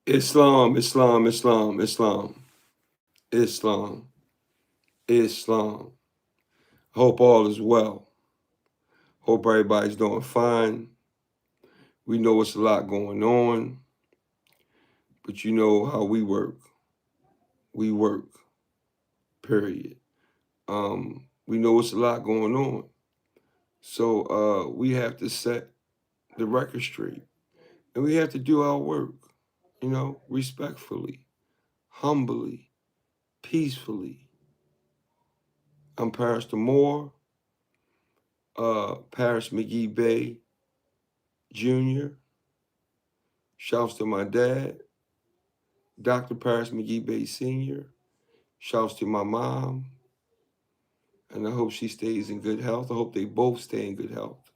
Islam, Islam, Islam, Islam, Islam, Islam. Hope all is well. Hope everybody's doing fine. We know it's a lot going on, but you know how we work. We work, period. We know it's a lot going on. So we have to set the record straight. And we have to do our work, respectfully, humbly, peacefully. I'm Parris the Moor, Parris McGee Bey Jr. Shouts to my dad, Dr. Parris McGee Bey Sr. Shouts to my mom. And I hope she stays in good health. I hope they both stay in good health.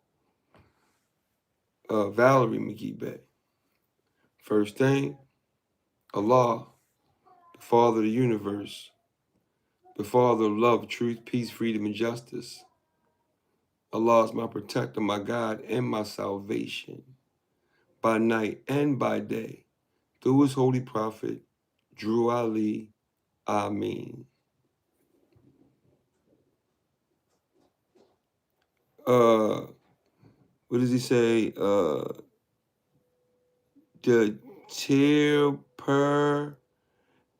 Valerie McGee Bey. First thing, Allah, the Father of the universe, the Father of love, truth, peace, freedom, and justice. Allah is my protector, my God, and my salvation, by night and by day, through his holy prophet, Drew Ali, Ameen. What does he say? The tear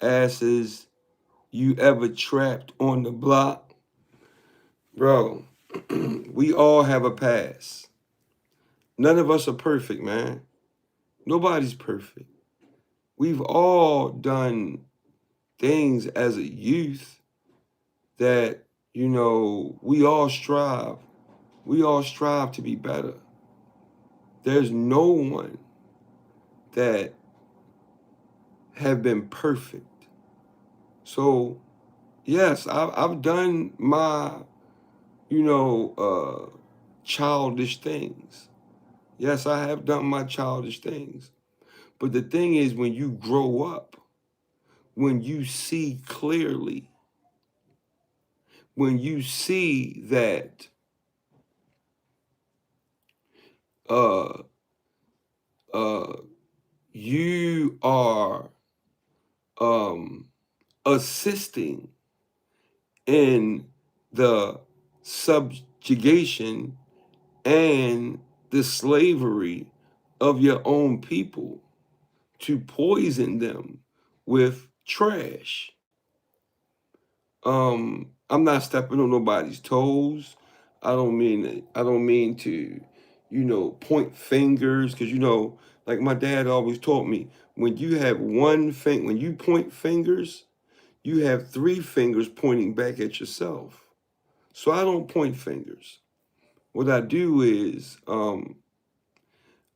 asses you ever trapped on the block? Bro, we all have a past. None of us are perfect, man. Nobody's perfect. We've all done things as a youth that, we all strive. We all strive to be better. There's no one that have been perfect. So, yes, I've done my, childish things. Yes, I have done my childish things. But the thing is, when you grow up, when you see clearly, when you see that you are assisting in the subjugation and the slavery of your own people, to poison them with trash. I'm not stepping on nobody's toes. I don't mean to, point fingers, because like my dad always taught me, when you have when you point fingers, you have 3 fingers pointing back at yourself. So I don't point fingers. What I do is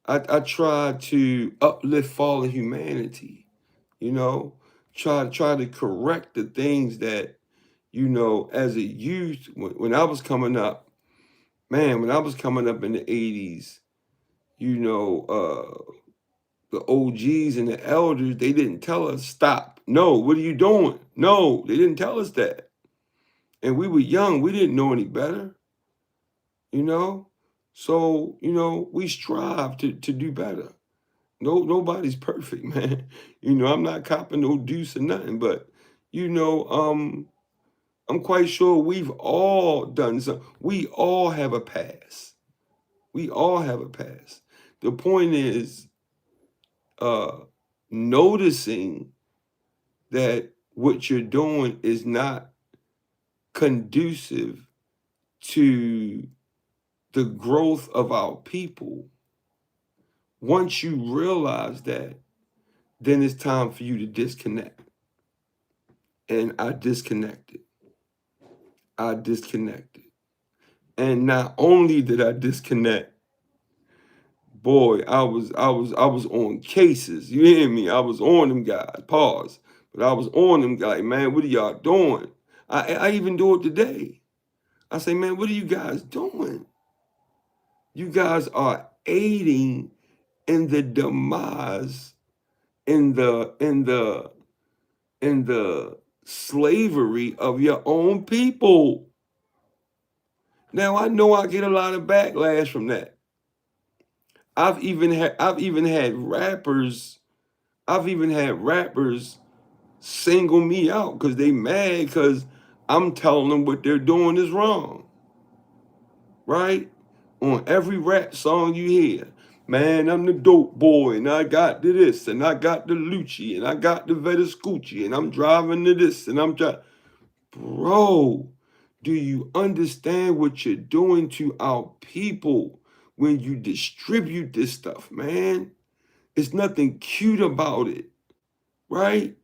I try to uplift fallen humanity, try to correct the things that, you know, as a youth, when I was coming up, man, when I was coming up in the 80s, you know, the OGs and the elders, they didn't tell us, stop. No, what are you doing? No, they didn't tell us that. And we were young, we didn't know any better, you know? So, you know, we strive to do better. Nobody's perfect, man. You know, I'm not copping no deuce or nothing, but you know, I'm quite sure we've all done some. We all have a past. We all have a past. The point is uh noticing that what you're doing is not conducive to the growth of our people. Once you realize that, then it's time for you to disconnect. And I disconnected. I disconnected. And not only did I disconnect, boy, I was on cases. You hear me? I was on them guys. Pause. But I was on them guys. Man, what are y'all doing? I even do it today. I say, man, what are you guys doing? You guys are aiding in the demise, in the slavery of your own people. Now I know I get a lot of backlash from that. I've even had rappers single me out because they mad because I'm telling them what they're doing is wrong. Right? On every rap song you hear, man, I'm the dope boy, and I got the this, and I got the Lucci, and I got the Vedascucci, and I'm driving to this, and I'm driving. Bro, do you understand what you're doing to our people when you distribute this stuff, man? It's nothing cute about it, right?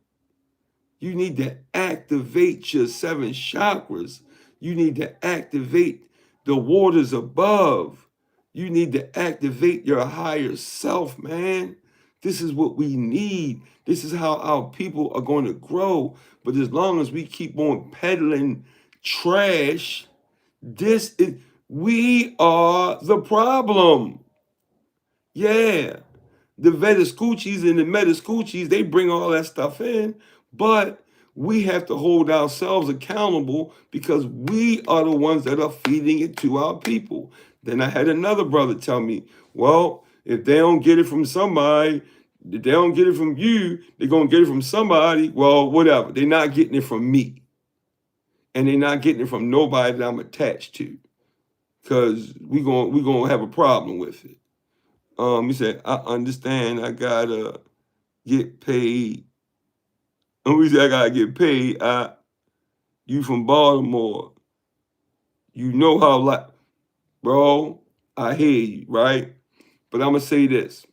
You need to activate your seven chakras. You need to activate the waters above. You need to activate your higher self, man. This is what we need. This is how our people are going to grow. But as long as we keep on peddling trash, we are the problem. Yeah. The Vedascuccis and the Metascuccis, they bring all that stuff in, but we have to hold ourselves accountable because we are the ones that are feeding it to our people. Then I had another brother tell me, well, if they don't get it from somebody, if they don't get it from you, they're going to get it from somebody. Well, whatever. They're not getting it from me. And they're not getting it from nobody that I'm attached to because we gonna have a problem with it. He said, I understand I gotta get paid. And we said, I gotta get paid. You from Baltimore. You know how, like, bro, I hear you, right? But I'm gonna say this.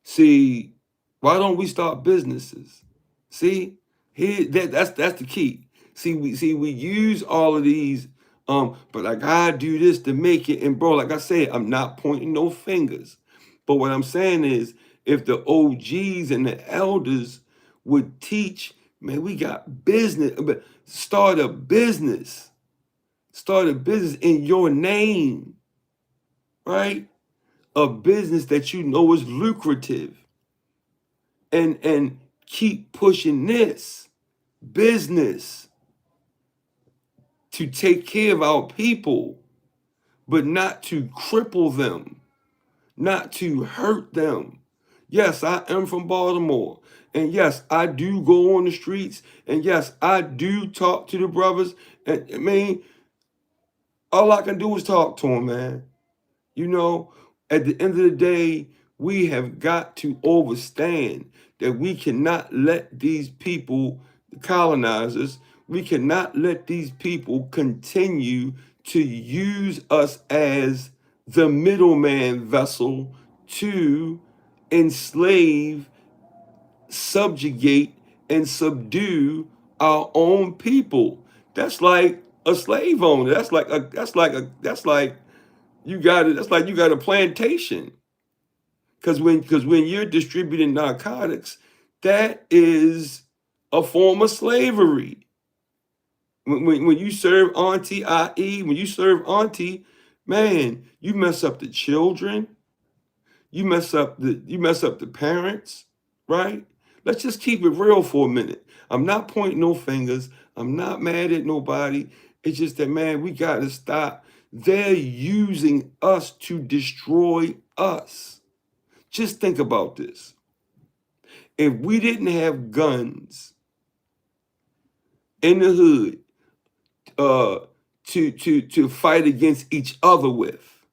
See, why don't we start businesses? See, that's the key. We use all of these, but I gotta do this to make it. And bro, like I said, I'm not pointing no fingers. But what I'm saying is, if the OGs and the elders would teach, man, we got business, but start a business. Start a business in your name, right? A business that you know is lucrative. And keep pushing this business to take care of our people, but not to cripple them, not to hurt them. Yes, I am from Baltimore. And yes, I do go on the streets. And yes, I do talk to the brothers. And I mean, all I can do is talk to them, man. You know, at the end of the day, we have got to understand that we cannot let these people, the colonizers, we cannot let these people continue to use us as the middleman vessel to enslave, subjugate, and subdue our own people. That's like a slave owner. That's like you got it. That's like you got a plantation. Because when you're distributing narcotics, that is a form of slavery. When you serve auntie, i.e., when you serve auntie, man, you mess up the children, you mess up the parents, right? Let's just keep it real for a minute. I'm not pointing no fingers. I'm not mad at nobody. It's just that, man, we got to stop. They're using us to destroy us. Just think about this. If we didn't have guns in the hood to fight against each other with,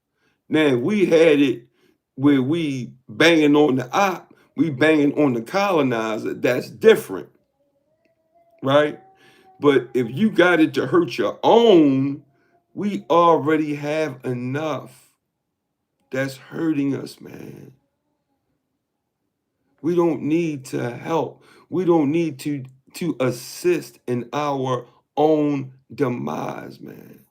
now we had it where we banging on the op, we banging on the colonizer. That's different, right? But if you got it to hurt your own, we already have enough that's hurting us, man. We don't need to help. We don't need to assist in our own demise, man.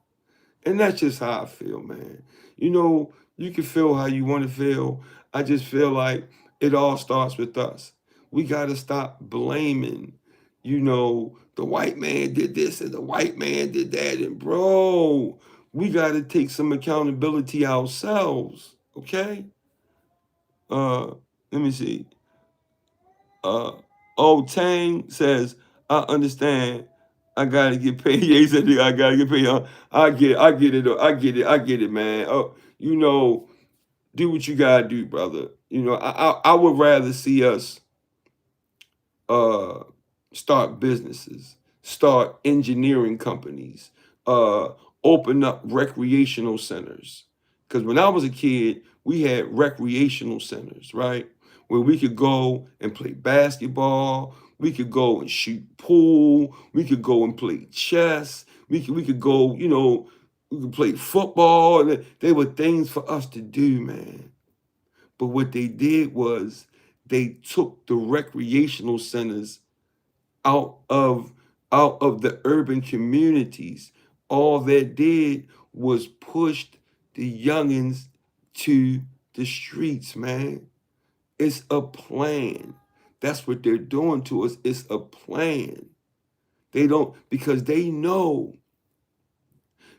And that's just how I feel, man. You can feel how you want to feel. I just feel like it all starts with us. We got to stop blaming, the white man did this and the white man did that. And bro, we got to take some accountability ourselves, okay? Uh, Let me see. Old Tang says, I understand. I gotta get paid. Yeah, he said, I gotta get paid. I get it, man. Oh, do what you gotta do, brother. I would rather see us uh, start businesses, start engineering companies, uh, open up recreational centers. Because when I was a kid, we had recreational centers, right? Where we could go and play basketball, we could go and shoot pool, we could go and play chess, we could go, we could play football. They were things for us to do, man. But what they did was they took the recreational centers out of the urban communities. All that did was pushed the youngins to the streets, man. It's a plan. That's what they're doing to us. It's a plan. They don't, because they know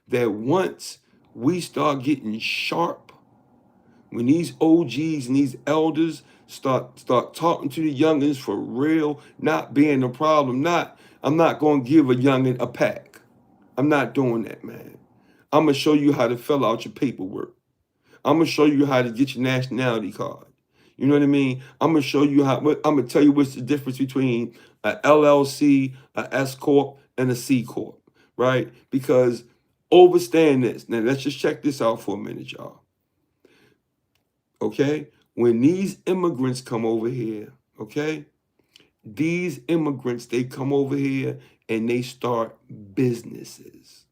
that once we start getting sharp, when these OGs and these elders start talking to the youngins for real, not being a problem, I'm not gonna give a youngin a pack. I'm not doing that, man. I'm gonna show you how to fill out your paperwork. I'm gonna show you how to get your nationality card. You know what I mean? I'm gonna show you I'm gonna tell you what's the difference between a LLC, a S corp, and a C corp, right? Because overstand this. Now let's just check this out for a minute, y'all. Okay? When these immigrants come over here, okay? These immigrants, they come over here and they start businesses.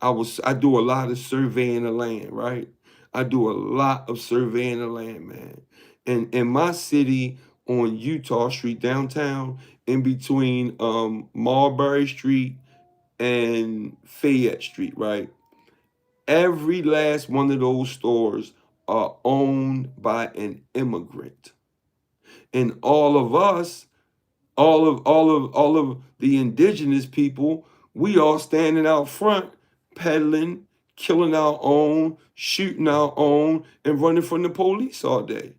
I do a lot of surveying the land, right? I do a lot of surveying the land, man. And in my city on Utah Street downtown, in between Marbury Street and Fayette Street, right? Every last one of those stores are owned by an immigrant. And all of us, all of the indigenous people, we all standing out front, peddling, killing our own, shooting our own, and running from the police all day.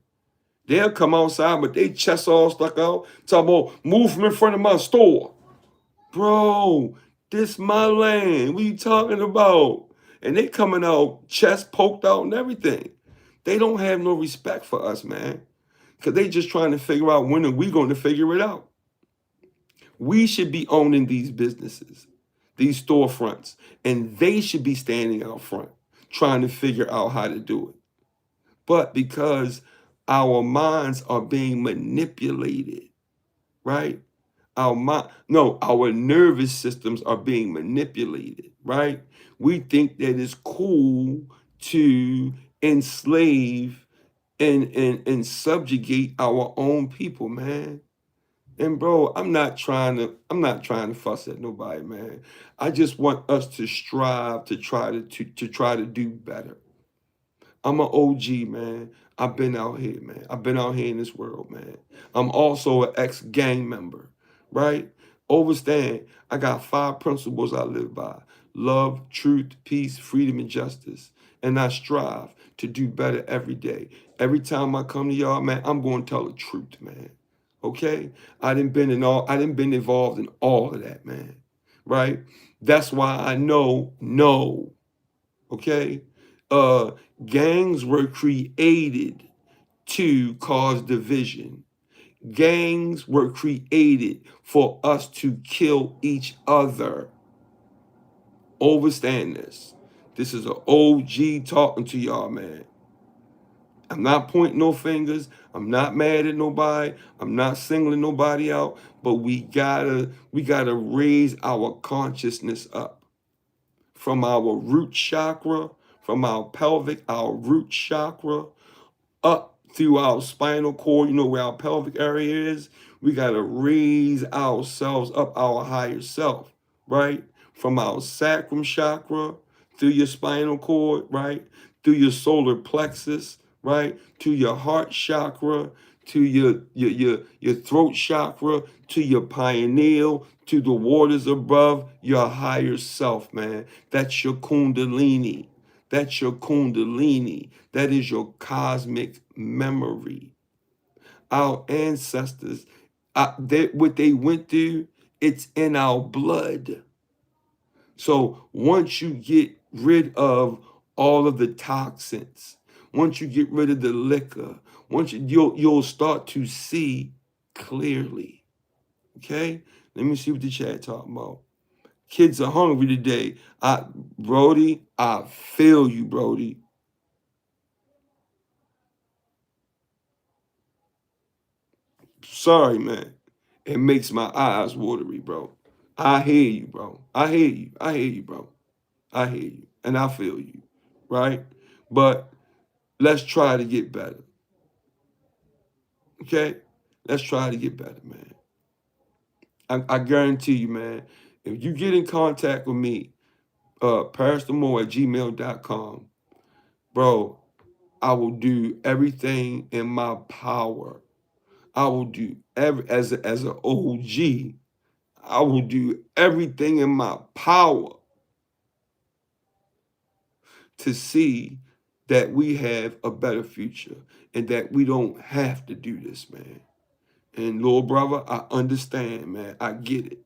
They'll come outside, but they chest all stuck out, talk about move from in front of my store. Bro, this my land. What you talking about? And they coming out chest poked out and everything. They don't have no respect for us, man. Because they just trying to figure out when are we going to figure it out. We should be owning these businesses, these storefronts, and they should be standing out front trying to figure out how to do it. But because our minds are being manipulated, right? Our nervous systems are being manipulated, right? We think that it's cool to enslave and subjugate our own people, man. And bro, I'm not trying to fuss at nobody, man. I just want us to strive to try to do better. I'm an OG, man. I've been out here, man. I've been out here in this world, man. I'm also an ex-gang member, right? Understand, I got 5 principles I live by: love, truth, peace, freedom, and justice. And I strive to do better every day. Every time I come to y'all, man, I'm going to tell the truth, man. Okay? I didn't been involved in all of that, man. Right? That's why I know no. Okay? Uh Gangs were created to cause division. Gangs were created for us to kill each other. Understand this. This is an OG talking to y'all, man. I'm not pointing no fingers. I'm not mad at nobody. I'm not singling nobody out. But we gotta raise our consciousness up from our root chakra, from our pelvic, our root chakra, up through our spinal cord, where our pelvic area is. We got to raise ourselves up, our higher self, right? From our sacrum chakra, through your spinal cord, right? Through your solar plexus, right? To your heart chakra, to your throat chakra, to your pineal, to the waters above your higher self, man. That's your kundalini. That's your kundalini. That is your cosmic memory. Our ancestors, what they went through, it's in our blood. So once you get rid of all of the toxins, once you get rid of the liquor, you'll start to see clearly. Okay? Let me see what the chat talking about. Kids are hungry today. Brody, I feel you, Brody. Sorry, man. It makes my eyes watery, bro. I hear you, bro. I hear you. I hear you, bro. I hear you. And I feel you. Right? But let's try to get better. Okay? Let's try to get better, man. I guarantee you, man. If you get in contact with me, Parris the Moor at gmail.com, bro, I will do everything in my power. I will do as an OG. I will do everything in my power to see that we have a better future and that we don't have to do this, man. And little brother, I understand, man. I get it.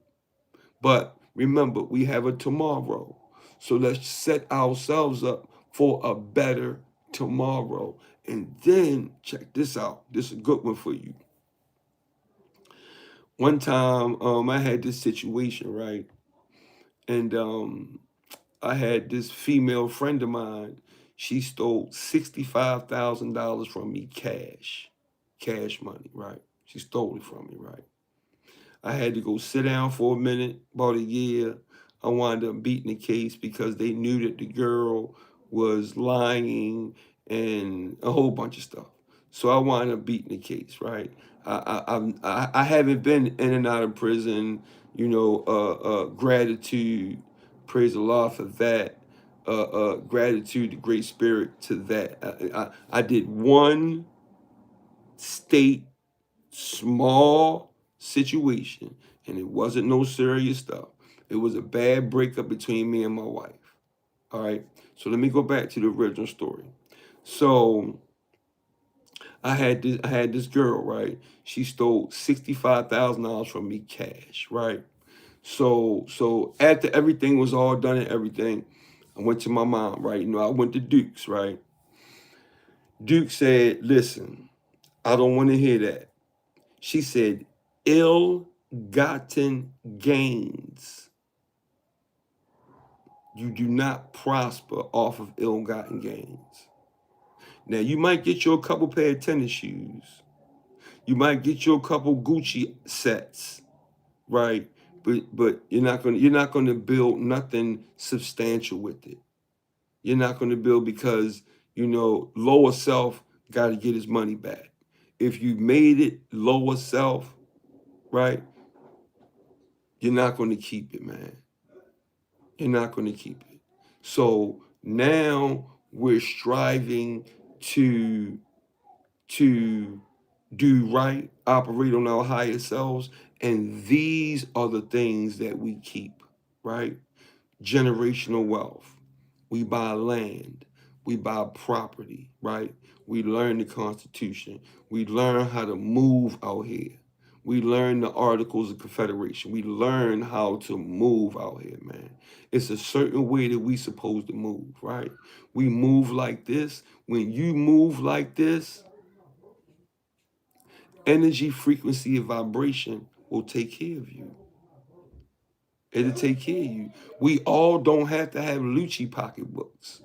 But remember, we have a tomorrow. So let's set ourselves up for a better tomorrow. And then check this out. This is a good one for you. One time, I had this situation, right? And I had this female friend of mine. She stole $65,000 from me, cash money, right? She stole it from me, right? I had to go sit down for a minute, about a year. I wound up beating the case because they knew that the girl was lying and a whole bunch of stuff. So I wound up beating the case, right? I haven't been in and out of prison, gratitude, praise the Lord for that. Gratitude, the Great Spirit to that. I did one state small situation, and it wasn't no serious stuff. It was a bad breakup between me and my wife. All right. So let me go back to the original story. So I had this girl, right? She stole $65,000 from me cash, right? So after everything was all done and everything, I went to my mom, right? I went to Duke's, right? Duke said, "Listen, I don't want to hear that." She said, "Ill-gotten gains. You do not prosper off of ill-gotten gains." Now, you might get you a couple pair of tennis shoes. You might get you a couple Gucci sets, right? But you're not gonna build nothing substantial with it. You're not gonna build because lower self got to get his money back. If you made it lower self, right, you're not going to keep it, man. You're not going to keep it. So now we're striving to do right, operate on our higher selves, And these are the things that we keep, right? Generational wealth. We buy land. We buy property, right? We learn the Constitution. We learn how to move out here. We learn the Articles of Confederation. We learn how to move out here, man. It's a certain way that we supposed to move, right? We move like this. When you move like this, energy, frequency, and vibration will take care of you. It'll take care of you. We all don't have to have Lucci pocketbooks.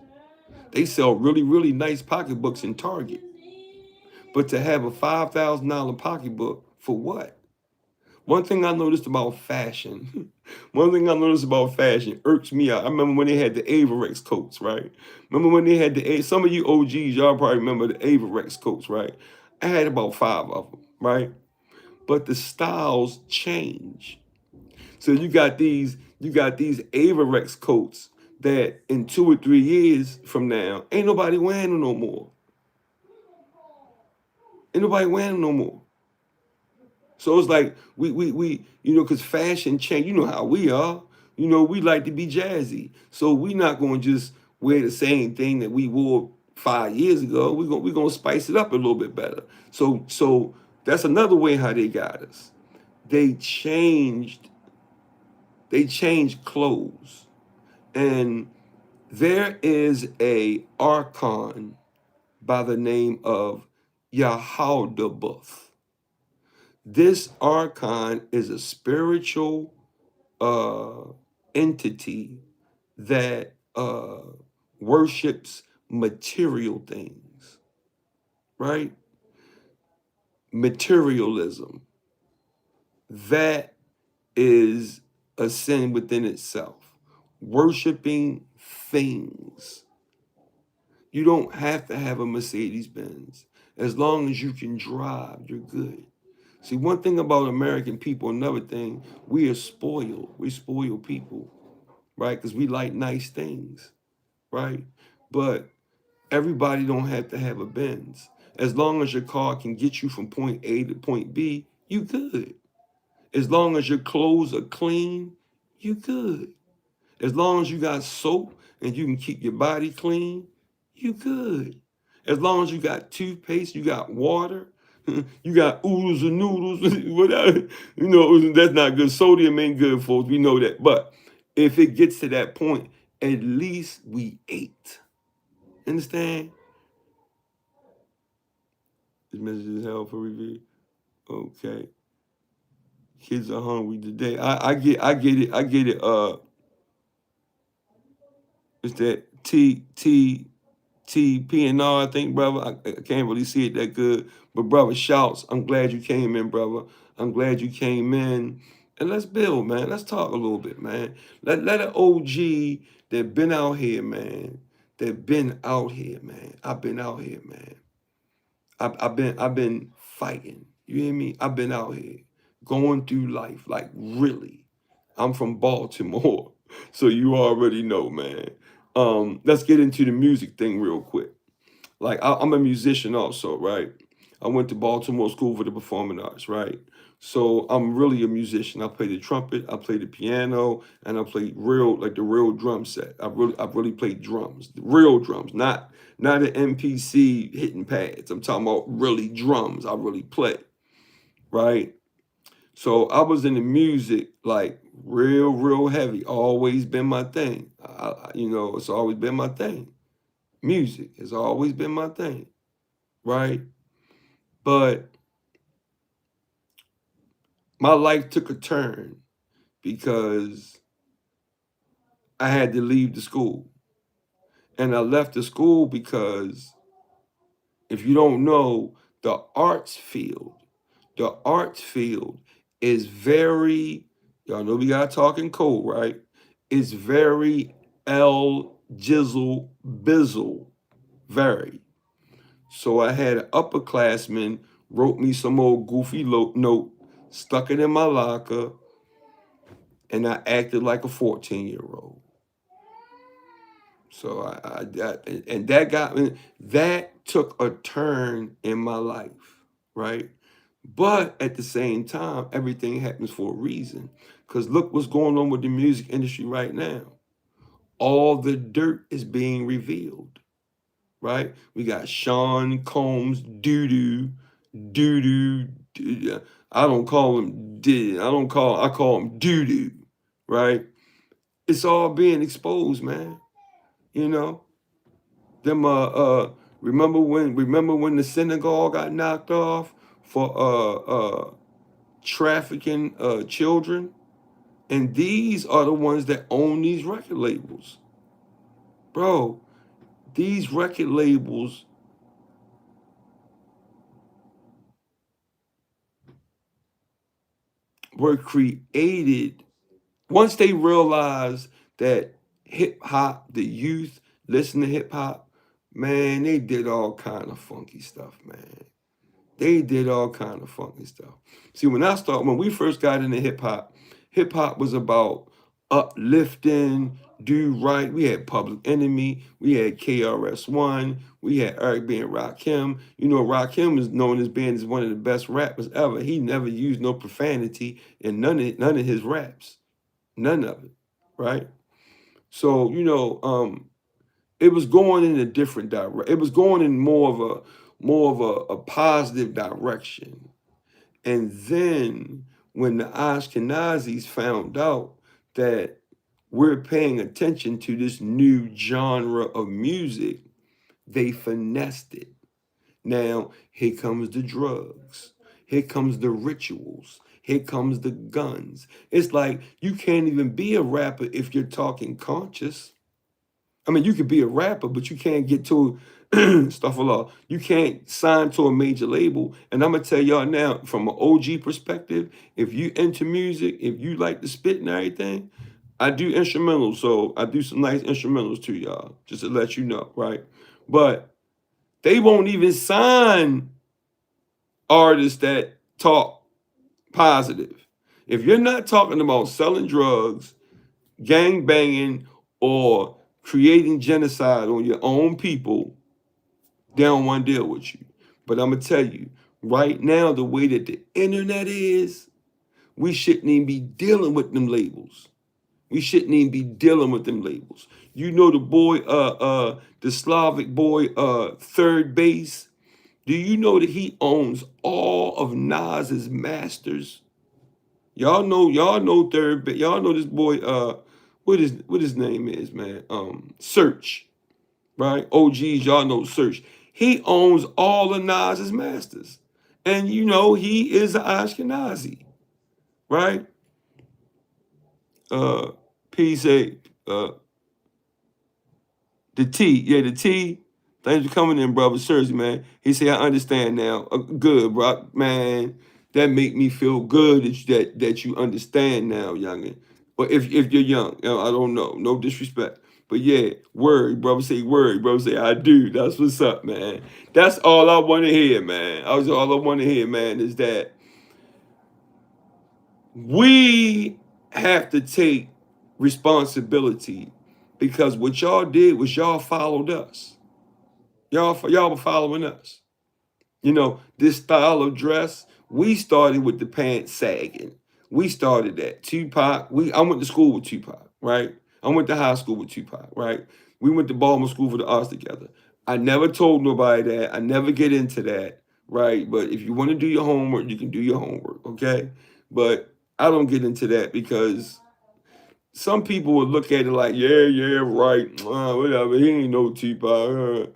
They sell really, really nice pocketbooks in Target. But to have a $5,000 pocketbook, for what? One thing I noticed about fashion, one thing I noticed about fashion irks me out. I remember when they had the Avarex coats, right? Remember when they had some of you OGs, y'all probably remember the Avarex coats, right? I had about 5 of them, right? But the styles change. So you got these Avarex coats that in 2 or 3 years from now, ain't nobody wearing them no more. Ain't nobody wearing them no more. So it's like we because fashion change. You know how we are. We like to be jazzy. So we not going to just wear the same thing that we wore 5 years ago. We gonna spice it up a little bit better. So that's another way how they got us. They changed. They changed clothes, and there is a archon by the name of Yahweh. This archon is a spiritual uh, entity that worships material things, right? Materialism. That is a sin within itself. Worshiping things. You don't have to have a Mercedes Benz. As long as you can drive, you're good. See, one thing about American people, another thing, we are spoiled. We spoiled people, right? Because we like nice things, right? But everybody don't have to have a Benz. As long as your car can get you from point A to point B, you good. As long as your clothes are clean, you good. As long as you got soap and you can keep your body clean, you good. As long as you got toothpaste, you got water, you got oodles and noodles, whatever. That's not good. Sodium ain't good, folks. We know that. But if it gets to that point, at least we ate. Understand? This message is hell for review. Okay. Kids are hungry today. I get it. It's that TPNR, I think, brother. I can't really see it that good. But brother, shouts. I'm glad you came in, brother. I'm glad you came in. And let's build, man. Let's talk a little bit, man. Let an OG that been out here, man. That been out here, man. I've been out here, man. I've been fighting. You hear me? I've been out here going through life, like really. I'm from Baltimore, so you already know, man. Let's get into the music thing real quick. Like I'm a musician also, right? I went to Baltimore School for the Performing Arts, right? So I'm really a musician. I play the trumpet, I play the piano, and I play the real drum set. I've really played drums, the real drums, not an MPC hitting pads. I'm talking about really drums. I really play, right? So I was in the music like real heavy. Always been my thing. It's always been my thing. Music has always been my thing, right? But my life took a turn because I had to leave the school. And I left the school because if you don't know, the arts field is very, y'all know we gotta talk in code, right? It's very L jizzle bizzle, very. So I had an upperclassman wrote me some old goofy note, stuck it in my locker, and I acted like a 14-year-old. So that took a turn in my life, right? But at the same time, everything happens for a reason. Because look what's going on with the music industry right now. All the dirt is being revealed, right? We got Sean Combs, doo doo. I don't call him I call him doo doo, right? It's all being exposed, man. You know, them remember when the synagogue got knocked off for trafficking children? And these are the ones that own these record labels. Bro, these record labels were created once they realized that hip hop, the youth listen to hip hop, man, they did all kind of funky stuff, man. They did all kind of funky stuff. See, when we first got into hip hop was about uplifting, do right. We had Public Enemy, we had KRS-One, we had Eric B. and Rakim. You know, Rakim is known as being as one of the best rappers ever. He never used no profanity in none of his raps. None of it. Right? So, it was going in a different direction. It was going in more of a positive direction. And then when the Ashkenazis found out that we're paying attention to this new genre of music, they finessed it. Now, here comes the drugs. Here comes the rituals. Here comes the guns. It's like you can't even be a rapper if you're talking conscious. I mean, you could be a rapper, but you can't get to stuff a lot. You can't sign to a major label. And I'm gonna tell y'all now, from an OG perspective, if you into music, if you like to spit and everything, I do instrumentals, so I do some nice instrumentals to y'all, just to let you know, right? But they won't even sign artists that talk positive. If you're not talking about selling drugs, gang banging, or creating genocide on your own people, they don't want to deal with you. But I'm gonna tell you, right now, the way that the internet is, we shouldn't even be dealing with them labels. We shouldn't even be dealing with them labels. You know the Slavic boy, Third Base. Do you know that he owns all of Nas's masters? Y'all know Third Base. Y'all know this boy, what his name is, man. Search, right? OGs, y'all know Search. He owns all of Nas's masters. And he is an Ashkenazi, right? Uh PZ, the T, yeah, the T. Thanks for coming in, brother. Seriously, man. He said, I understand now. Good, bro. Man, that make me feel good that you understand now, youngin. But if you're young, I don't know. No disrespect. But yeah, word, brother say word, brother say I do. That's what's up, man. That's all I want to hear, man. All I want to hear, man, is that we have to take responsibility because what y'all did was y'all followed us. Y'all were following us. This style of dress, we started with the pants sagging. We started that. Tupac, I went to school with Tupac, right? I went to high school with Tupac, right? We went to Baltimore School for the Arts together. I never told nobody that. I never get into that, right? But if you want to do your homework, you can do your homework, okay? But I don't get into that because some people would look at it like, yeah, right, whatever. He ain't no Tupac,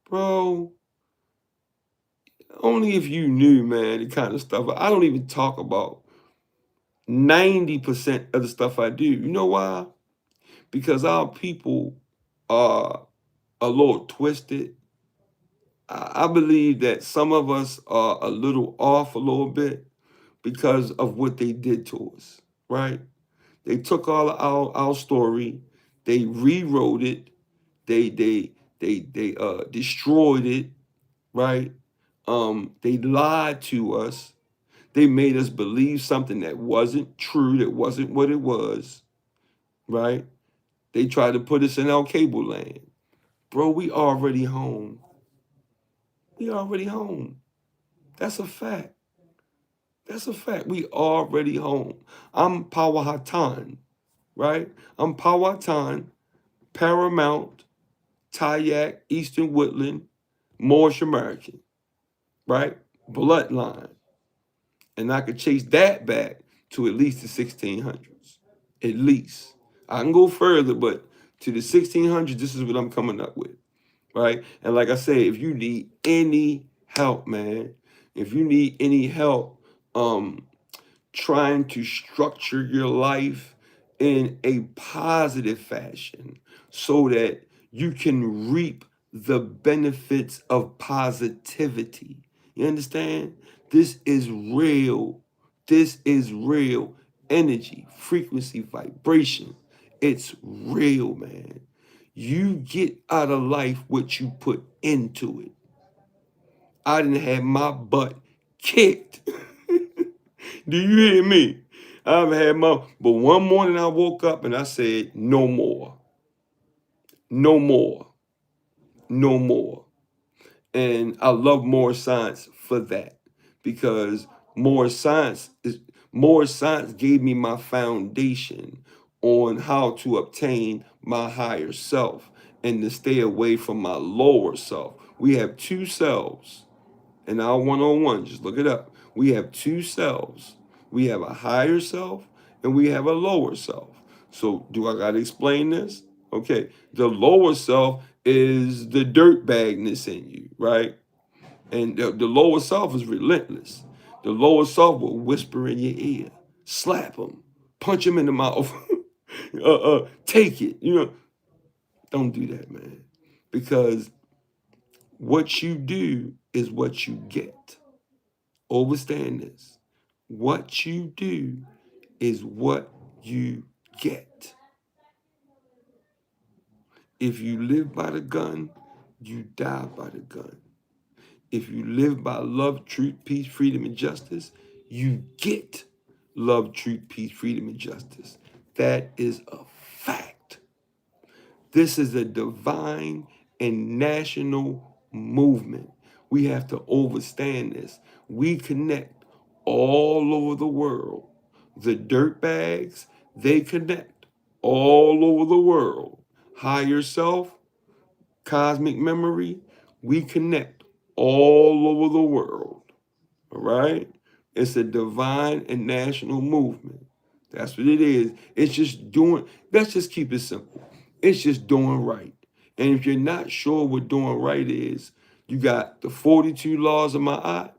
bro. Only if you knew, man, the kind of stuff. I don't even talk about 90% of the stuff I do. You know why? Because our people are a little twisted. I believe that some of us are a little off a little bit because of what they did to us, right? They took all of our story, they rewrote it, they destroyed it, right? They lied to us. They made us believe something that wasn't true, that wasn't what it was, right? They tried to put us in our cable land. Bro, we already home. We already home. That's a fact. That's a fact. We already home. I'm Powhatan, right? I'm Powhatan, Paramount, Tyak, Eastern Woodland, Moorish American, right? Bloodline. And I could chase that back to at least the 1600s. At least. I can go further, but to the 1600s, this is what I'm coming up with, right? And like I said, if you need any help, man, if you need any help, trying to structure your life in a positive fashion so that you can reap the benefits of positivity. You understand? This is real. This is real energy, frequency, vibration. It's real, man. You get out of life what you put into it. I didn't have my butt kicked. Do you hear me? I've had my, but one morning I woke up and I said, no more, no more, no more. And I love more science for that because more science gave me my foundation on how to obtain my higher self and to stay away from my lower self. We have two selves. In our one-on-one, just look it up. We have two selves. We have a higher self and we have a lower self. So do I gotta explain this? Okay. The lower self is the dirt bagness in you, right? And the lower self is relentless. The lower self will whisper in your ear, slap him, punch him in the mouth, take it. Don't do that, man. Because what you do is what you get. Understand this. What you do is what you get. If you live by the gun, you die by the gun. If you live by love, truth, peace, freedom, and justice, you get love, truth, peace, freedom, and justice. That is a fact. This is a divine and national movement. We have to understand this. We connect all over the world. The dirt bags, they connect all over the world. Higher self, cosmic memory, we connect all over the world. All right? It's a divine and national movement. That's what it is. It's just doing, let's just keep it simple. It's just doing right. And if you're not sure what doing right is, you got the 42 laws of Ma'at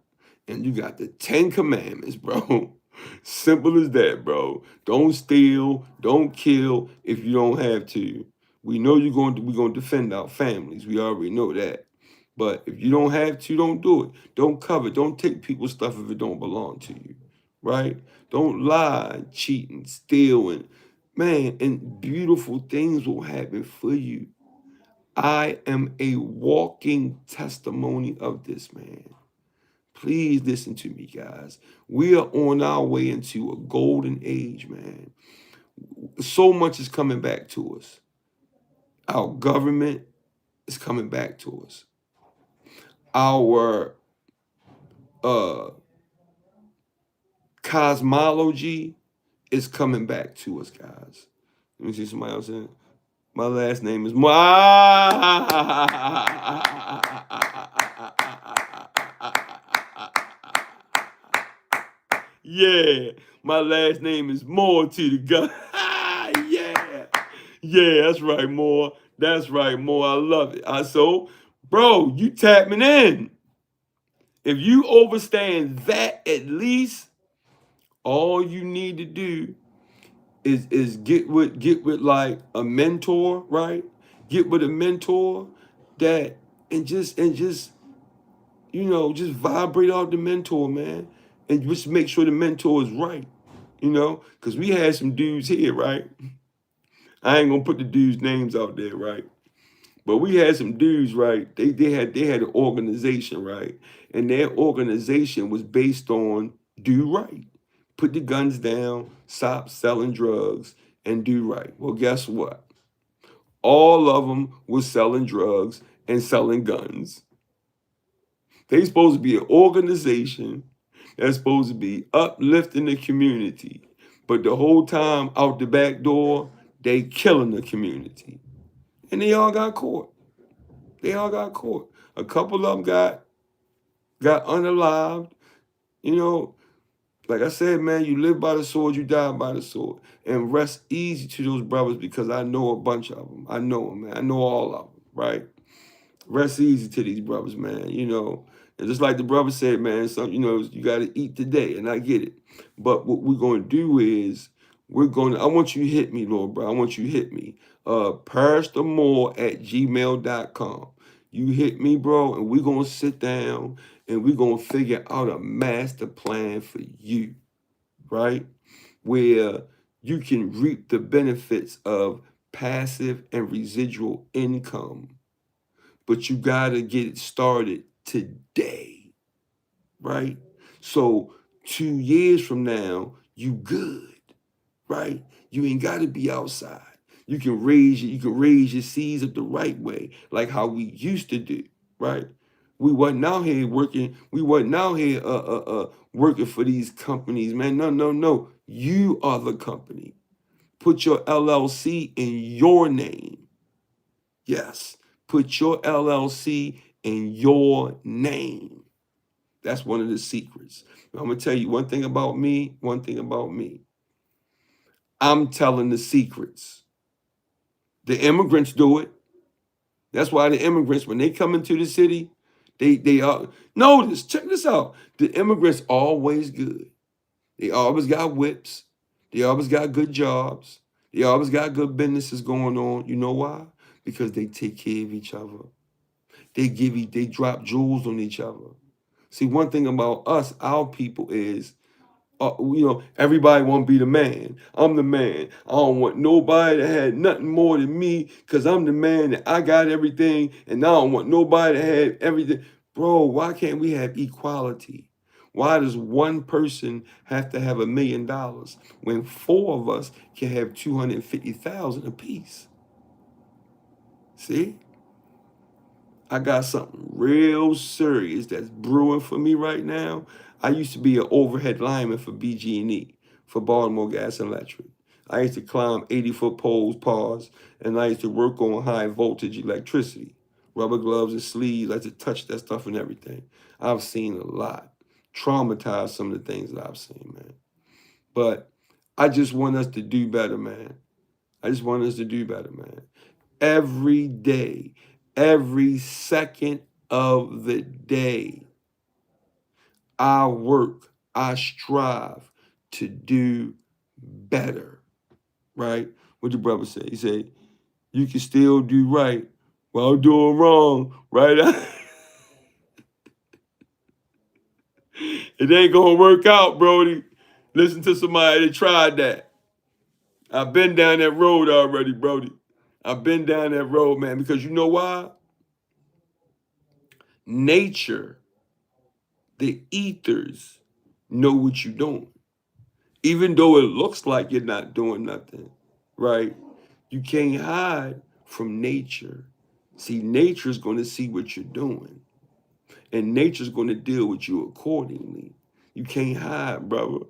and you got the 10 commandments, bro. Simple as that, bro. Don't steal, don't kill if you don't have to. We know we're going to defend our families. We already know that. But if you don't have to, don't do it. Don't covet. Don't take people's stuff if it don't belong to you, right? Don't lie, cheat, and steal, and man, and beautiful things will happen for you. I am a walking testimony of this, man. Please listen to me, guys. We are on our way into a golden age, man. So much is coming back to us. Our government is coming back to us. Our cosmology is coming back to us, guys. Let me see somebody else in. My last name is Moor. Yeah, my last name is Moor to the gun. Yeah, yeah, that's right, Moor. That's right, Moor. I love it. So, bro, you tapping in. If you understand that at least, all you need to do is get with like a mentor, right? Get with a mentor that and just just vibrate off the mentor, man, and just make sure the mentor is right, because we had some dudes here, right? I ain't gonna put the dudes' names out there, right? But we had some dudes, right? They had an organization, right? And their organization was based on do right. Put the guns down, stop selling drugs, and do right. Well, guess what? All of them was selling drugs and selling guns. They supposed to be an organization That's supposed to be uplifting the community. But the whole time out the back door, they killing the community. And they all got caught. They all got caught. A couple of them got unalived. You know, like I said, man, you live by the sword, you die by the sword. And rest easy to those brothers because I know a bunch of them. I know them, man. I know all of them, right? Rest easy to these brothers, man. You know, and just like the brother said, man, some you got to eat today, and I get it. But what we're going to do is I want you to hit me, Lord, bro. I want you to hit me. Parris the Moor at gmail.com. You hit me, bro, and we're going to sit down and we're going to figure out a master plan for you, right? Where you can reap the benefits of passive and residual income, but you got to get it started today, right? So 2 years from now, you good, right? You ain't got to be outside. You can raise your seeds up the right way, like how we used to do, right? We wasn't out here working. We wasn't out here working for these companies, man. No, no, no. You are the company. Put your LLC in your name. Yes. Put your LLC in your name. That's one of the secrets. I'm going to tell you one thing about me. I'm telling the secrets. The immigrants do it. That's why the immigrants, when they come into the city, they are, notice, check this out. The immigrants always good. They always got whips. They always got good jobs. They always got good businesses going on. You know why? Because they take care of each other. They drop jewels on each other. See, one thing about us, our people is, everybody want to be the man. I'm the man. I don't want nobody that had nothing more than me because I'm the man and I got everything, and I don't want nobody that had everything. Bro, why can't we have equality? Why does one person have to have $1 million when four of us can have 250,000 apiece? See? I got something real serious that's brewing for me right now. I used to be an overhead lineman for BG&E, for Baltimore Gas and Electric. I used to climb 80-foot poles, pause, and I used to work on high voltage electricity. Rubber gloves and sleeves, I used to touch that stuff and everything. I've seen a lot. Traumatized some of the things that I've seen, man. But I just want us to do better, man. I just want us to do better, man. Every day, every second of the day, I work, I strive to do better, right? What your brother say? He said, you can still do right while doing wrong, right? It ain't gonna work out, Brody. Listen to somebody that tried that. I've been down that road already, Brody. I've been down that road, man, because you know why? Nature, the ethers, know what you're doing. Even though it looks like you're not doing nothing, right? You can't hide from nature. See, nature's going to see what you're doing, and nature's going to deal with you accordingly. You can't hide, brother.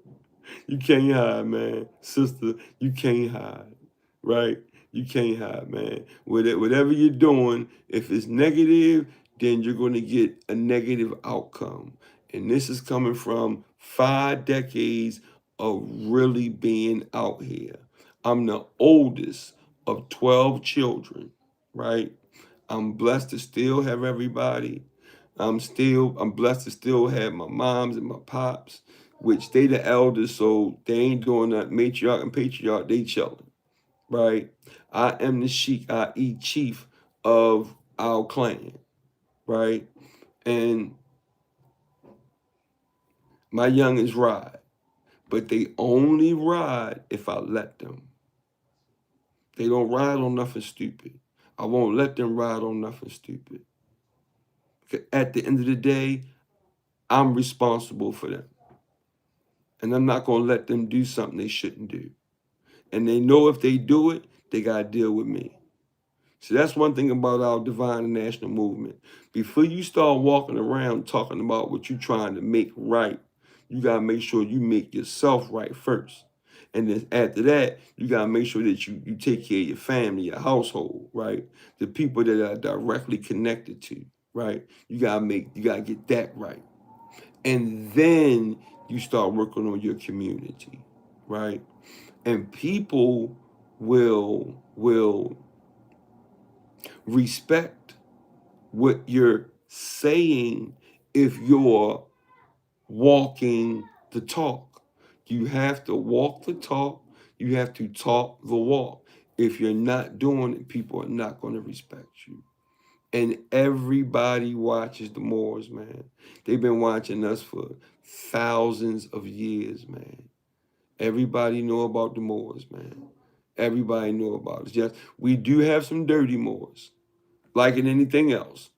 You can't hide, man. Sister, you can't hide, right? You can't hide, man. Whatever you're doing, if it's negative, then you're going to get a negative outcome. And this is coming from 5 decades of really being out here. I'm the oldest of 12 children, right? I'm blessed to still have everybody. I'm blessed to still have my moms and my pops, which they the elders, so they ain't doing that matriarch and patriarch, they chilling, right? I am the sheik, i.e. chief of our clan, right? And my youngins ride, but they only ride if I let them. They don't ride on nothing stupid. I won't let them ride on nothing stupid. At the end of the day, I'm responsible for them. And I'm not going to let them do something they shouldn't do. And they know if they do it, they got to deal with me. So that's one thing about our divine and national movement. Before you start walking around talking about what you're trying to make right, you got to make sure you make yourself right first. And then after that, you got to make sure that you take care of your family, your household, right? The people that are directly connected to, right? You got to get that right. And then you start working on your community, right? And people will respect what you're saying if you're walking the talk. You have to walk the talk. You have to talk the walk. If you're not doing it, people are not going to respect you. And everybody watches the Moors, man. They've been watching us for thousands of years, man. Everybody know about the Moors, man. Everybody know about us. Yes, we do have some dirty Moors, like in anything else.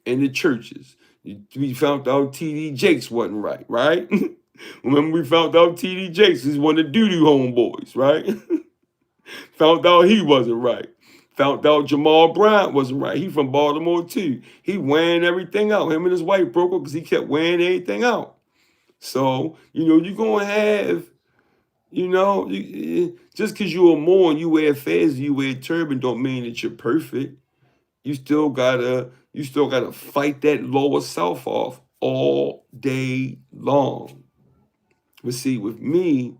In the churches, we found out T.D. Jakes wasn't right, right? Remember we found out T.D. Jakes is one of the doo-doo homeboys, right? Found out he wasn't right. Found out Jamal Bryant wasn't right. He from Baltimore too. He weighing everything out. Him and his wife broke up because he kept weighing everything out. So, you're going to have, just because you're a Moor and you wear fez, you wear a turban don't mean that you're perfect. You still gotta fight that lower self off all day long. But see, with me,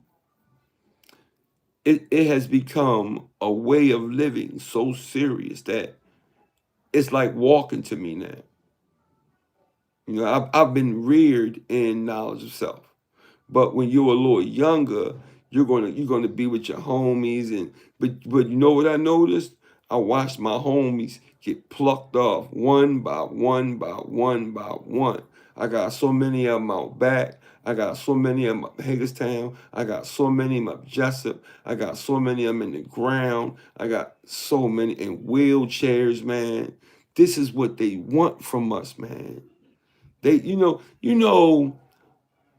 it has become a way of living so serious that it's like walking to me now. I've been reared in knowledge of self. But when you're a little younger, you're gonna be with your homies, but you know what I noticed? I watched my homies get plucked off one by one by one by one. I got so many of them out back. I got so many of them up Hagerstown. I got so many of them up Jessup. I got so many of them in the ground. I got so many in wheelchairs, man. This is what they want from us, man. They,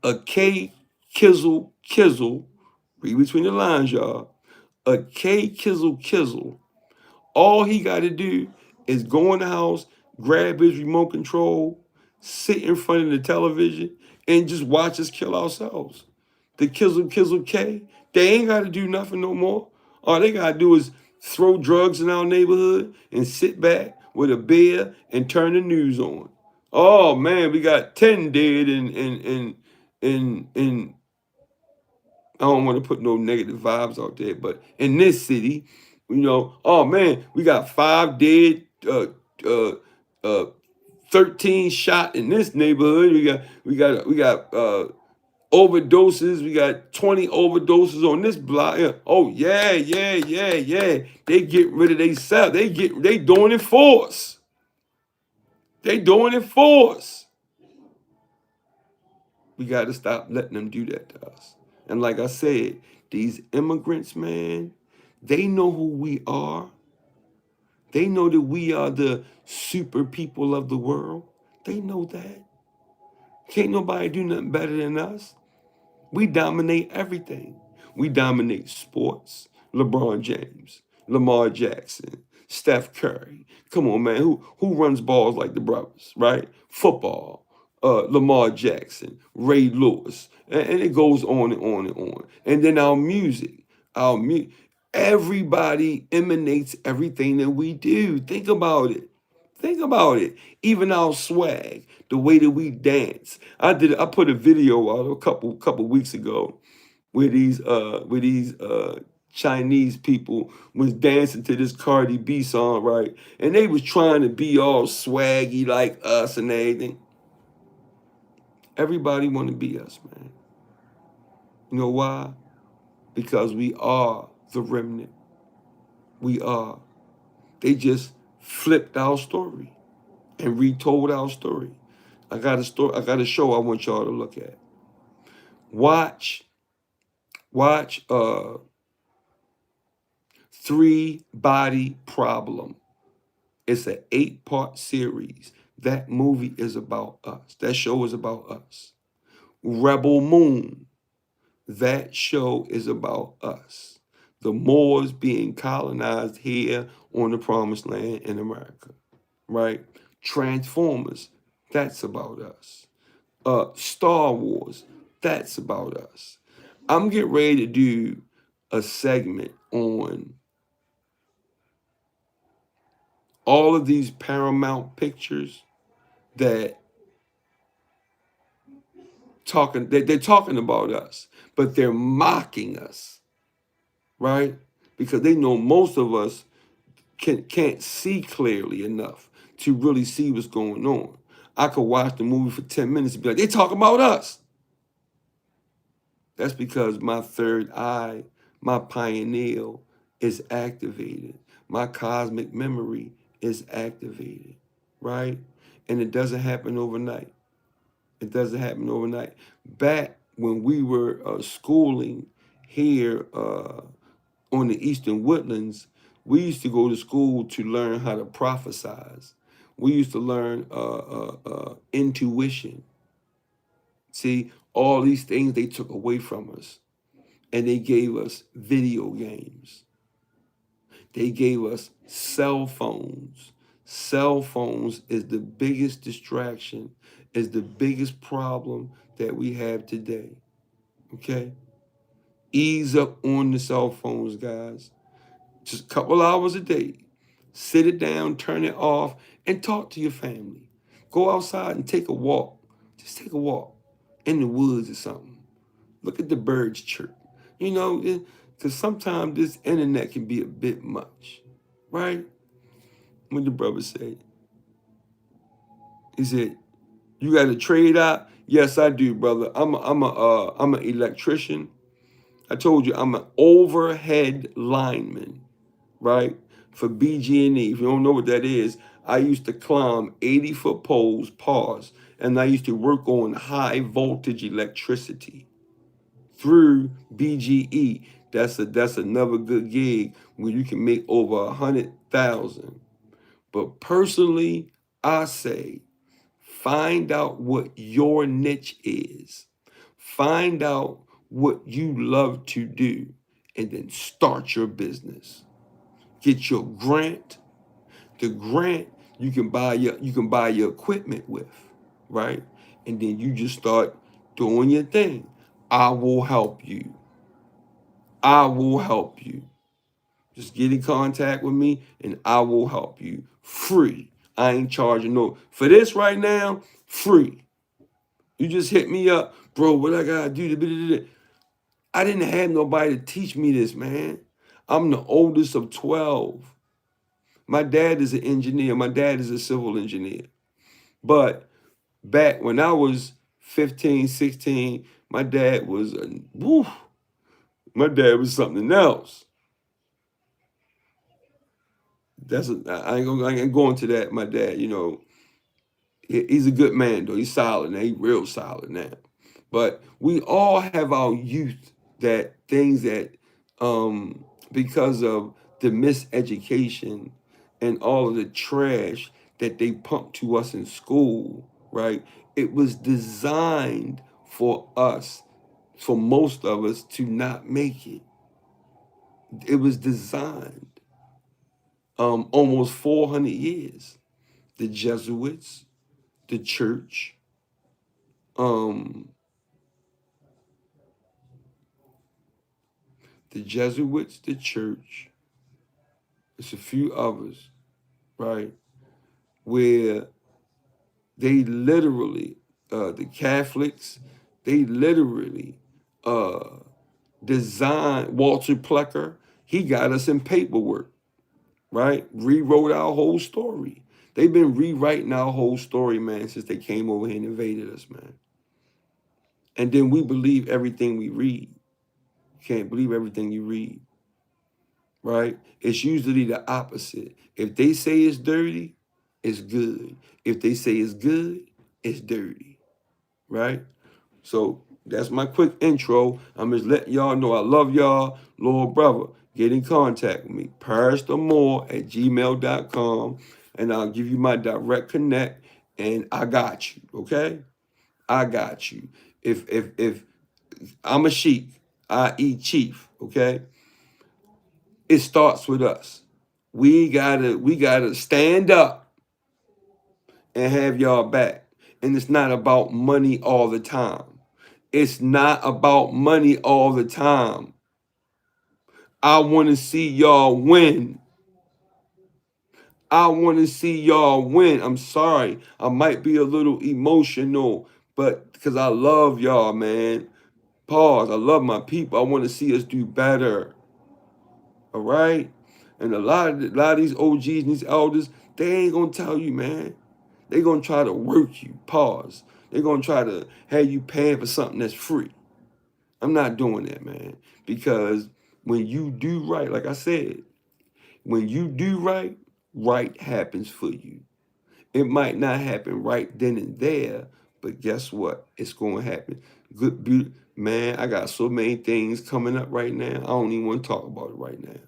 a K Kizzle, read between the lines, y'all. A K Kizzle, all he got to do is go in the house, grab his remote control, sit in front of the television, and just watch us kill ourselves. The Kizzle K, they ain't got to do nothing no more. All they got to do is throw drugs in our neighborhood and sit back with a beer and turn the news on. Oh man, we got 10 dead in I don't want to put no negative vibes out there, but in this city, oh man, we got 5 dead, uh, uh, 13 shot in this neighborhood. We got overdoses. We got 20 overdoses on this block. Yeah. Oh yeah, yeah, yeah, yeah. They get rid of themselves. They doing it for us. They doing it for us. We got to stop letting them do that to us. And like I said, these immigrants, man, they know who we are. They know that we are the super people of the world. They know that. Can't nobody do nothing better than us. We dominate everything. We dominate sports. LeBron James, Lamar Jackson, Steph Curry. Come on, man. Who runs balls like the brothers, right? Football. Lamar Jackson, Ray Lewis, and it goes on and on and on. And then our music, everybody emanates everything that we do. Think about it. Think about it. Even our swag, the way that we dance. I put a video out a couple weeks ago where these Chinese people was dancing to this Cardi B song, right? And they was trying to be all swaggy like us and everything. Everybody want to be us, man. You know why? Because we are the remnant. We are. They just flipped our story and retold our story. I got a story. I got a show I want y'all to look at. Watch 3 Body Problem. It's an 8-part series. That movie is about us. That show is about us. Rebel Moon. That show is about us. The Moors being colonized here on the promised land in America, right? Transformers. That's about us. Star Wars. That's about us. I'm getting ready to do a segment on all of these Paramount pictures that they're talking about us, but they're mocking us, right? Because they know most of us can't see clearly enough to really see what's going on. I could watch the movie for 10 minutes and be like, they talking about us. That's because my third eye, my pineal is activated. My cosmic memory is activated, right? And it doesn't happen overnight. It doesn't happen overnight. Back when we were schooling here on the Eastern Woodlands, we used to go to school to learn how to prophesize. We used to learn intuition. See, all these things they took away from us, and they gave us video games. They gave us cell phones. Cell phones is the biggest distraction, is the biggest problem that we have today. Okay? Ease up on the cell phones, guys. Just a couple hours a day. Sit it down, turn it off, and talk to your family. Go outside and take a walk. Just take a walk in the woods or something. Look at the birds chirp. You know, because sometimes this internet can be a bit much, right? What the brother said. He said, "You got a trade out?" Yes, I do, brother. I'm an electrician. I told you I'm an overhead lineman, right? For BG&E. If you don't know what that is, I used to climb 80-foot poles, pause, and I used to work on high voltage electricity through BGE. That's another good gig where you can make over 100,000. But personally, I say find out what your niche is. Find out what you love to do, and then start your business. Get your grant. The grant you can buy your equipment with, right? And then you just start doing your thing. I will help you. I will help you. Just get in contact with me and I will help you. Free. I ain't charging no. For this right now, free. You just hit me up, bro, what I gotta do? I didn't have nobody to teach me this, man. I'm the oldest of 12. My dad is an engineer. My dad is a civil engineer. But back when I was 15, 16, my dad was my dad was something else. I ain't going to that. My dad, he's a good man though. He's solid now. He's real solid now. But we all have our youth that things that because of the miseducation and all of the trash that they pump to us in school, right? It was designed for us, for most of us, to not make it. It was designed almost 400 years. The Jesuits, the church, the Jesuits, the church, it's a few others, right? Where they literally, the Catholics, they literally designed Walter Plecker. He got us in paperwork, right? Rewrote our whole story. They've been rewriting our whole story, man, since they came over here and invaded us, man. And then we believe everything we read. You can't believe everything you read, right? It's usually the opposite. If they say it's dirty, it's good. If they say it's good, it's dirty, right? So that's my quick intro. I'm just letting y'all know I love y'all. Lord brother, get in contact with me. Parris the Moor at gmail.com. And I'll give you my direct connect. And I got you, okay? I got you. If I'm a sheep, I eat chief, okay? It starts with us. We gotta stand up and have y'all back. And it's not about money all the time. It's not about money all the time. I want to see y'all win. I want to see y'all win. I'm sorry. I might be a little emotional, but because I love y'all, man. Pause. I love my people. I want to see us do better. All right? And a lot of these OGs and these elders, they ain't gonna tell you, man. They gonna try to work you. Pause. They gonna try to have you paying for something that's free. I'm not doing that, man. Because when you do right, like I said, when you do right, right happens for you. It might not happen right then and there, but guess what? It's going to happen. Good, beauty, man. I got so many things coming up right now. I don't even want to talk about it right now,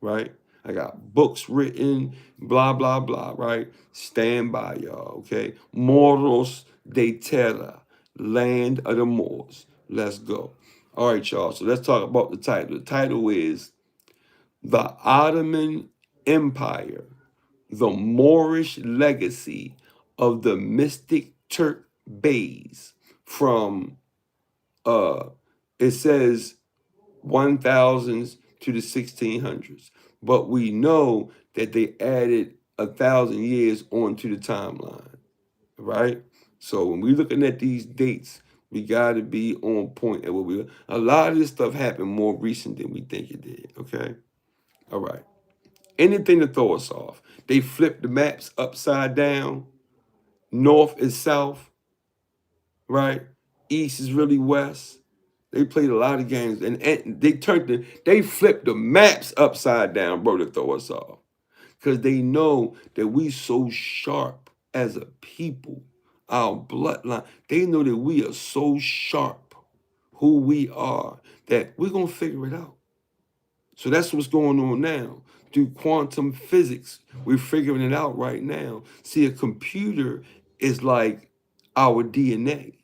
right? I got books written, blah blah blah, right? Stand by, y'all, okay? Moros de Terra, land of the Moors. Let's go. All right, y'all. So let's talk about the title. The title is The Ottoman Empire, the Moorish legacy of the mystic Turk Beys from it says 1000s to the 1600s, but we know that they added 1,000 years onto the timeline, right? So when we're looking at these dates, we got to be on point at what we. A lot of this stuff happened more recent than we think it did. Okay, all right. Anything to throw us off. They flipped the maps upside down. North is south, right? East is really west. They played a lot of games, and they flipped the maps upside down, bro, to throw us off. Because they know that we so sharp as a people, our bloodline. They know that we are so sharp, who we are, that we're gonna figure it out. So that's what's going on now. Through quantum physics, we're figuring it out right now. See, a computer is like our DNA,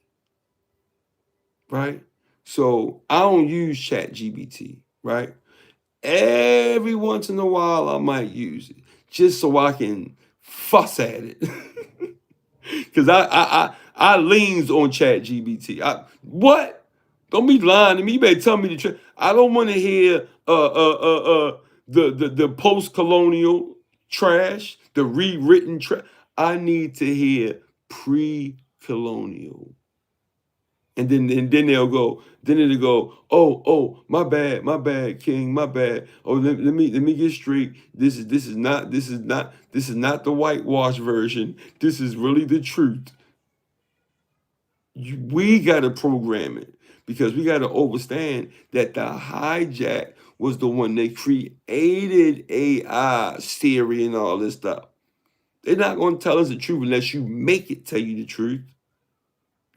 right? So I don't use ChatGPT, right? Every once in a while, I might use it just so I can fuss at it. Because I leans on ChatGPT. What? Don't be lying to me. You better tell me the truth. I don't want to hear the post-colonial trash, the rewritten trash. I need to hear pre-colonial. And then it'll go, oh, my bad, King, my bad. Oh, let me get straight. This is not the whitewash version. This is really the truth. We gotta program it because we gotta understand that the hijack was the one that created AI, Siri, and all this stuff. They're not gonna tell us the truth unless you make it tell you the truth.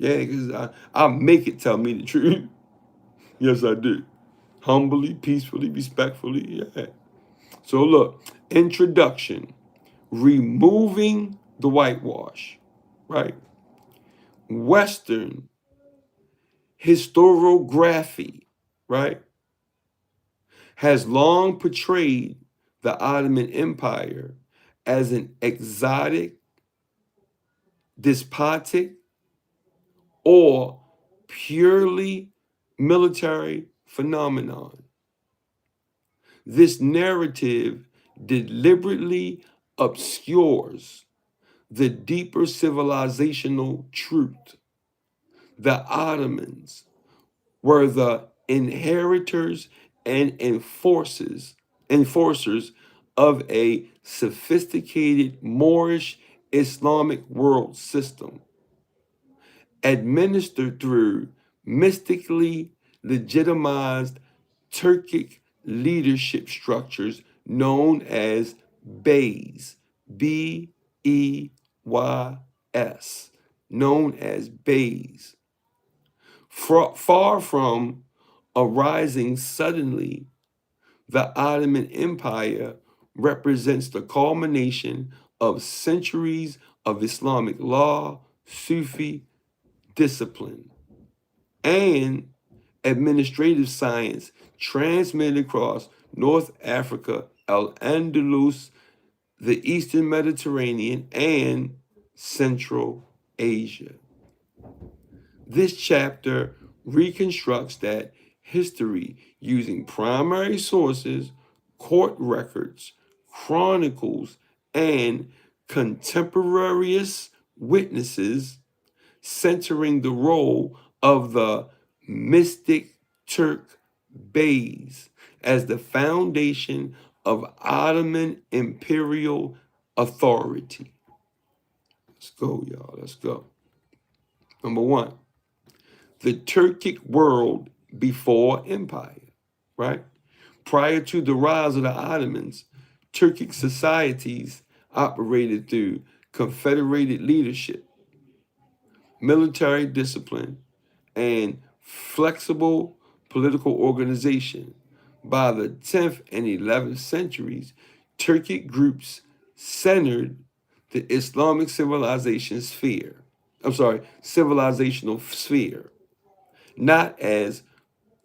Yeah, because I make it tell me the truth. Yes, I do. Humbly, peacefully, respectfully. Yeah. So look, introduction, removing the whitewash, right? Western historiography, right, has long portrayed the Ottoman Empire as an exotic, despotic, or purely military phenomenon. This narrative deliberately obscures the deeper civilizational truth. The Ottomans were the inheritors and enforcers of a sophisticated Moorish Islamic world system, administered through mystically legitimized Turkic leadership structures known as Beys, Beys, known as Beys. Far from arising suddenly, the Ottoman Empire represents the culmination of centuries of Islamic law, Sufi discipline, and administrative science transmitted across North Africa, Al Andalus, the Eastern Mediterranean, and Central Asia. This chapter reconstructs that history using primary sources, court records, chronicles, and contemporaneous witnesses, centering the role of the mystic Turk Beys as the foundation of Ottoman imperial authority. Let's go, y'all. Let's go. Number one, the Turkic world before empire, right? Prior to the rise of the Ottomans, Turkic societies operated through confederated leadership, military discipline, and flexible political organization. By the 10th and 11th centuries, Turkic groups centered the Islamic civilizational sphere, not as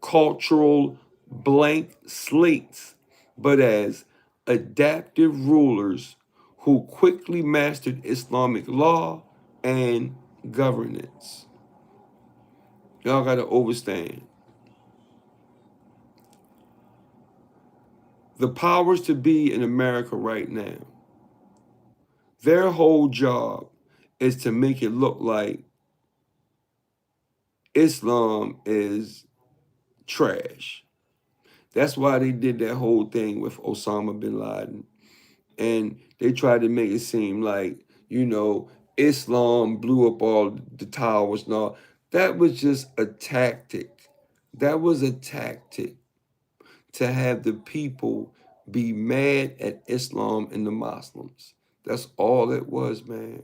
cultural blank slates, but as adaptive rulers who quickly mastered Islamic law and governance. Y'all got to understand. The powers to be in America right now, their whole job is to make it look like Islam is trash. That's why they did that whole thing with Osama bin Laden. And they tried to make it seem like, Islam blew up all the towers and all. That was just a tactic. That was a tactic to have the people be mad at Islam and the Muslims. That's all it was, man.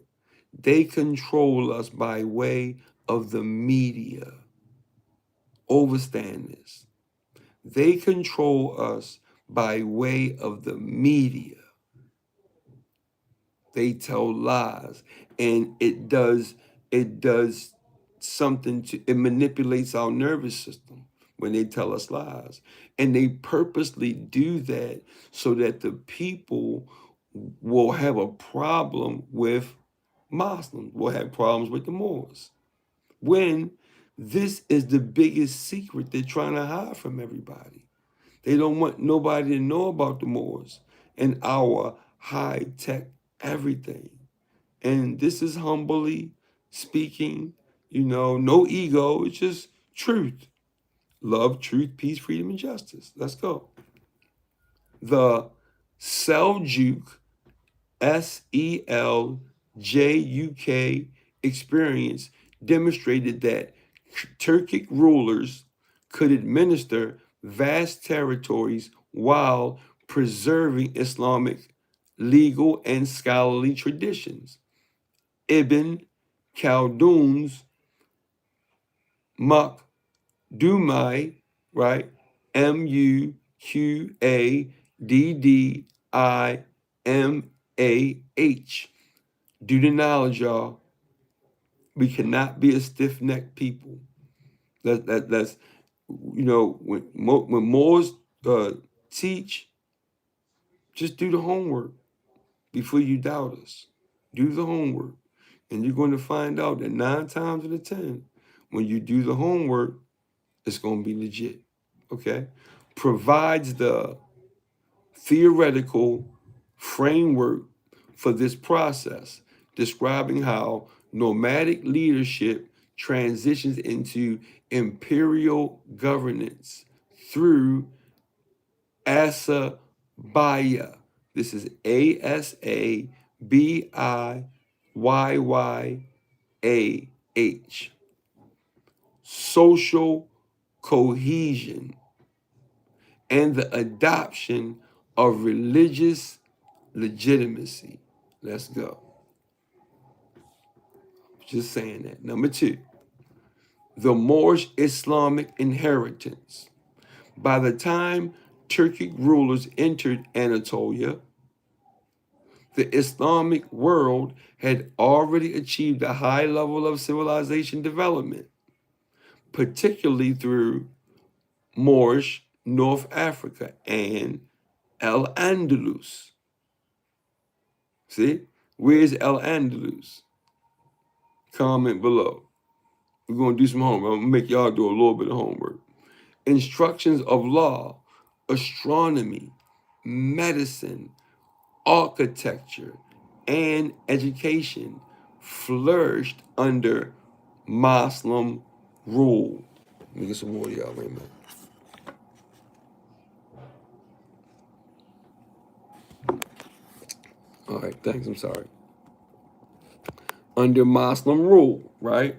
They control us by way of the media. Understand this. They control us by way of the media. They tell lies, and it does something it manipulates our nervous system when they tell us lies. And they purposely do that so that the people will have a problem with Muslims, will have problems with the Moors. When this is the biggest secret they're trying to hide from everybody. They don't want nobody to know about the Moors and our high-tech everything. And this is humbly speaking, no ego. It's just truth. Love, truth, peace, freedom, and justice. Let's go. The Seljuk, Seljuk experience demonstrated that Turkic rulers could administer vast territories while preserving Islamic legal and scholarly traditions. Ibn Khaldun's Maqdumai, right? Muqaddimah. Do the knowledge, y'all. We cannot be a stiff-necked people. That's when Moors teach, just do the homework before you doubt us. Do the homework. And you're going to find out that 9 times out of 10, when you do the homework, it's going to be legit. Okay? Provides the theoretical framework for this process, describing how nomadic leadership transitions into imperial governance through Asabaya. This is Asabiyyah. Social cohesion and the adoption of religious legitimacy. Let's go. Just saying that. Number 2, the Moorish Islamic inheritance. By the time Turkic rulers entered Anatolia, the Islamic world had already achieved a high level of civilization development, particularly through Moorish North Africa and Al-Andalus. See? Where's Al-Andalus? Comment below. We're going to do some homework. I'm going to make y'all do a little bit of homework. Instructions of law, astronomy, medicine, architecture, and education flourished under Muslim rule. Let me get some water, y'all. Wait a minute. All right, thanks. I'm sorry. Under Muslim rule, right?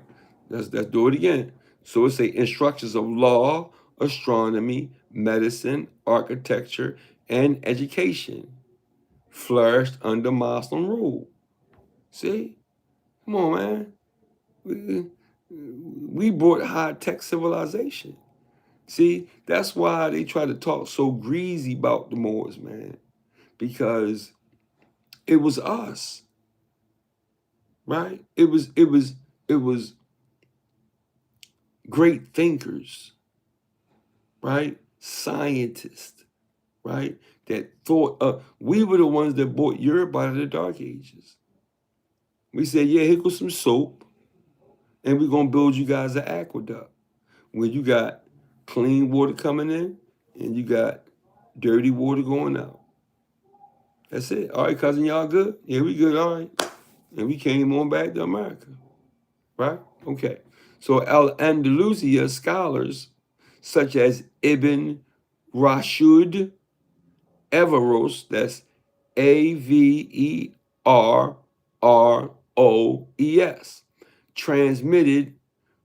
Let's do it again. So it say instructions of law, astronomy, medicine, architecture, and education flourished under Muslim rule. See? Come on, man. We brought high-tech civilization. See, that's why they try to talk so greasy about the Moors, man. Because it was us, right? It was great thinkers, right? Scientists, right? That thought we were the ones that brought Europe out of the Dark Ages. We said, yeah, here goes some soap, and we're gonna build you guys an aqueduct where you got clean water coming in and you got dirty water going out. That's it. All right, cousin, y'all good? Yeah, we good. All right. And we came on back to America, right? Okay. So Al-Andalusia scholars such as Ibn Rashid Averroes, that's Averroes, transmitted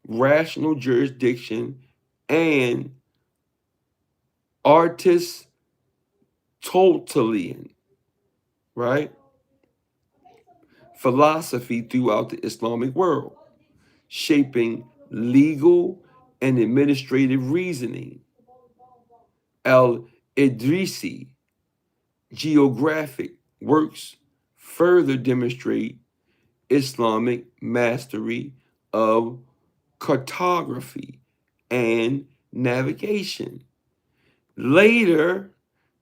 rational jurisdiction and Aristotelian, right, philosophy throughout the Islamic world, shaping legal and administrative reasoning. Al-Idrisi geographic works further demonstrate Islamic mastery of cartography and navigation, later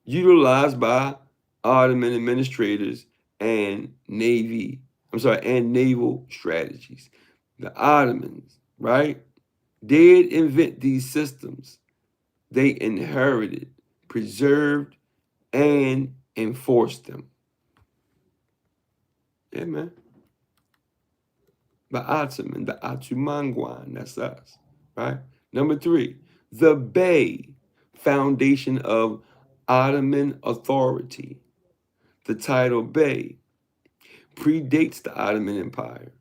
utilized by Ottoman administrators and naval strategies. The Ottomans, right, did invent these systems. They inherited, preserved, and enforced them. Yeah, man. The Ottoman, the Ottoman, that's us, right? Number 3, the Bey, foundation of Ottoman authority. The title Bey predates the Ottoman Empire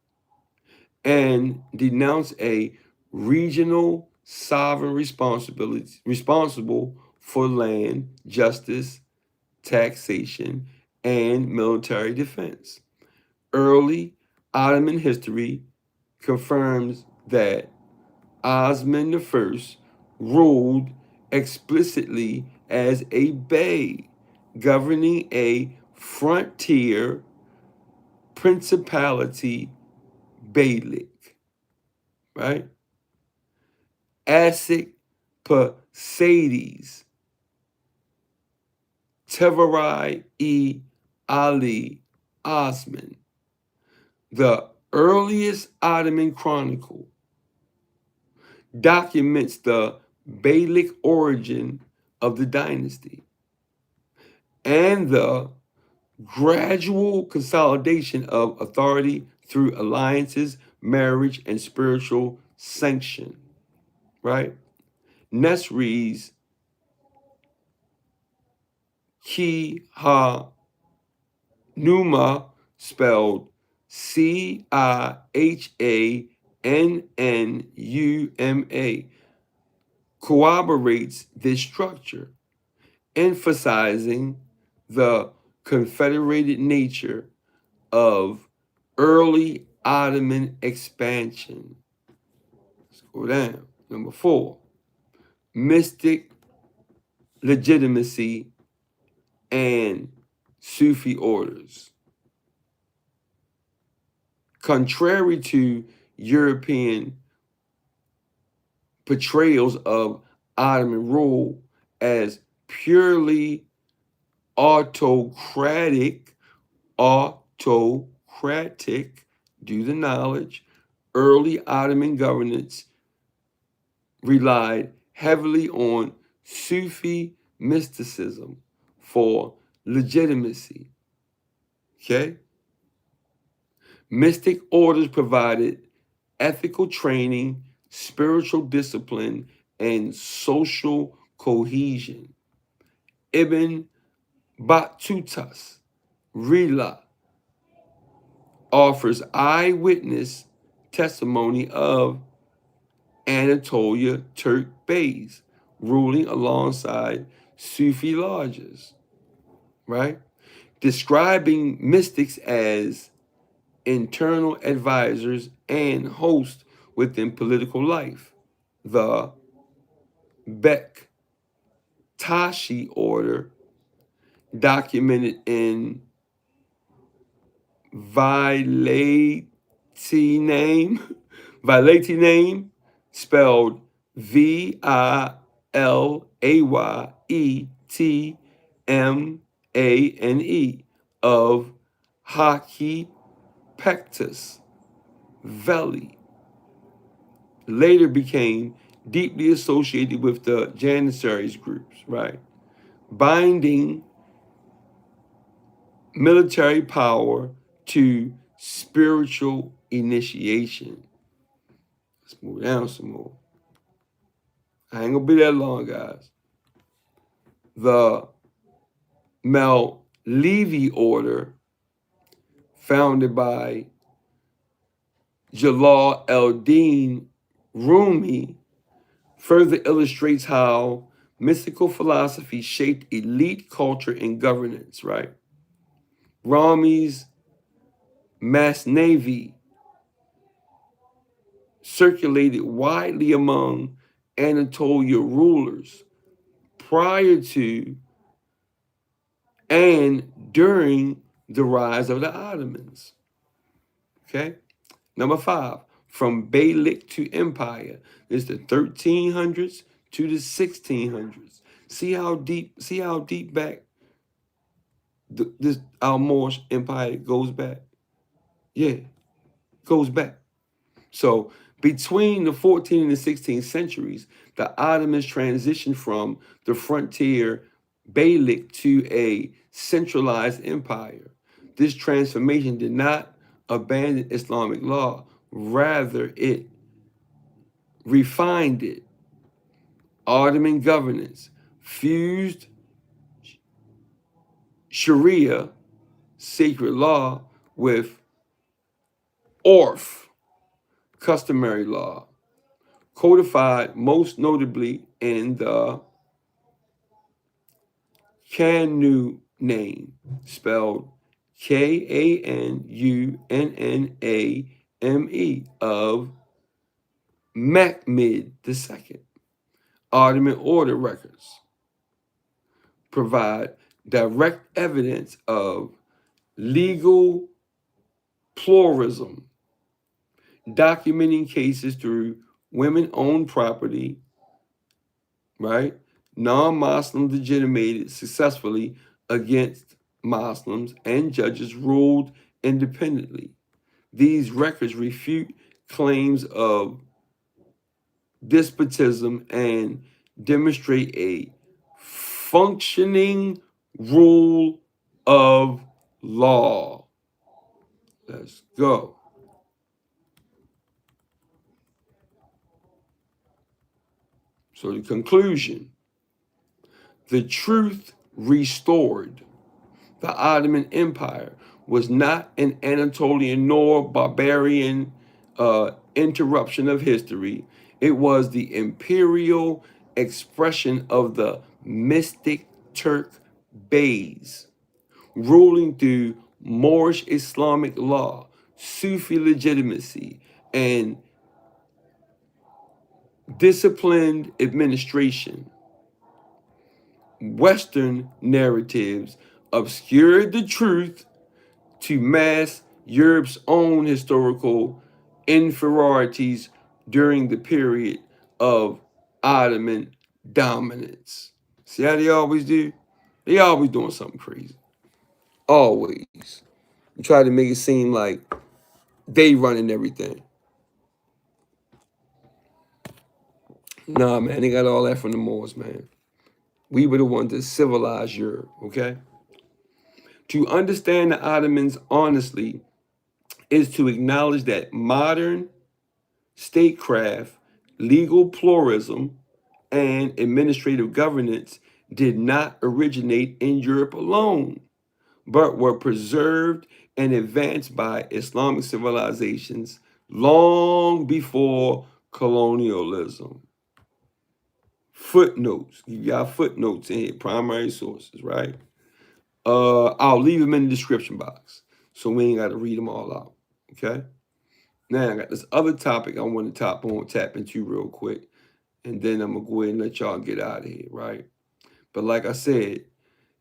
and denounced a regional sovereign responsible for land, justice, taxation, and military defense. Early Ottoman history confirms that Osman I ruled explicitly as a bey, governing a frontier principality beylik, right? Asik Pasades, Tevarai-e-Ali Osman, the earliest Ottoman chronicle, documents the beylik origin of the dynasty and the gradual consolidation of authority through alliances, marriage, and spiritual sanction, right? Next reads, Ki Ha Numa, spelled Cihannuma, corroborates this structure, emphasizing the confederated nature of early Ottoman expansion. Let's go down. Number 4, mystic legitimacy and Sufi orders. Contrary to European portrayals of Ottoman rule as purely autocratic, do the knowledge, early Ottoman governance relied heavily on Sufi mysticism for legitimacy. Okay? Mystic orders provided ethical training, spiritual discipline, and social cohesion. Ibn Battutas Rila offers eyewitness testimony of Anatolia Turk Beys ruling alongside Sufi lodges, right? Describing mystics as internal advisors and hosts within political life. The Bektashi order, documented in Vilayeti name, Vilayeti name, spelled Vilayetmane, of Haki Pectus Valley, later became deeply associated with the Janissaries groups, right? Binding military power to spiritual initiation. Let's move down some more. I ain't gonna be that long, guys. The Malevi order, founded by Jalal el-Din Rumi, further illustrates how mystical philosophy shaped elite culture and governance, right? Rumi's Masnavi circulated widely among Anatolia rulers prior to and during the rise of the Ottomans. Okay? Number 5, from Beylik to empire, is the 1300s to the 1600s. See how deep back this our Moorish empire goes back? Yeah, goes back. So between the 14th and the 16th centuries, the Ottomans transitioned from the frontier Beylik to a centralized empire. This transformation did not abandon Islamic law, rather it refined it. Ottoman governance fused Sharia, sacred law, with Orf, customary law, codified most notably in the Kanu name, spelled Kanunname, of Mehmed II. Ottoman order records provide direct evidence of legal pluralism, documenting cases through women-owned property, right? Non-Muslims legitimated successfully against Muslims, and judges ruled independently. These records refute claims of despotism and demonstrate a functioning rule of law. Let's go. So the conclusion: the truth restored. The Ottoman Empire was not an Anatolian nor barbarian interruption of history. It was the imperial expression of the mystic Turk Beys, ruling through Moorish Islamic law, Sufi legitimacy, and disciplined administration. Western narratives obscured the truth to mask Europe's own historical inferiorities during the period of Ottoman dominance. See how they always do? They always doing something crazy. Always. You try to make it seem like they running everything. Nah, man, they got all that from the Moors, man. We were the ones that civilized Europe, okay? To understand the Ottomans honestly is to acknowledge that modern statecraft, legal pluralism, and administrative governance did not originate in Europe alone, but were preserved and advanced by Islamic civilizations long before colonialism. Footnotes. You got footnotes in here, primary sources, right? I'll leave them in the description box so we ain't got to read them all out. Okay. Now I got this other topic I want to tap into real quick, and then I'm gonna go ahead and let y'all get out of here, right? But like I said,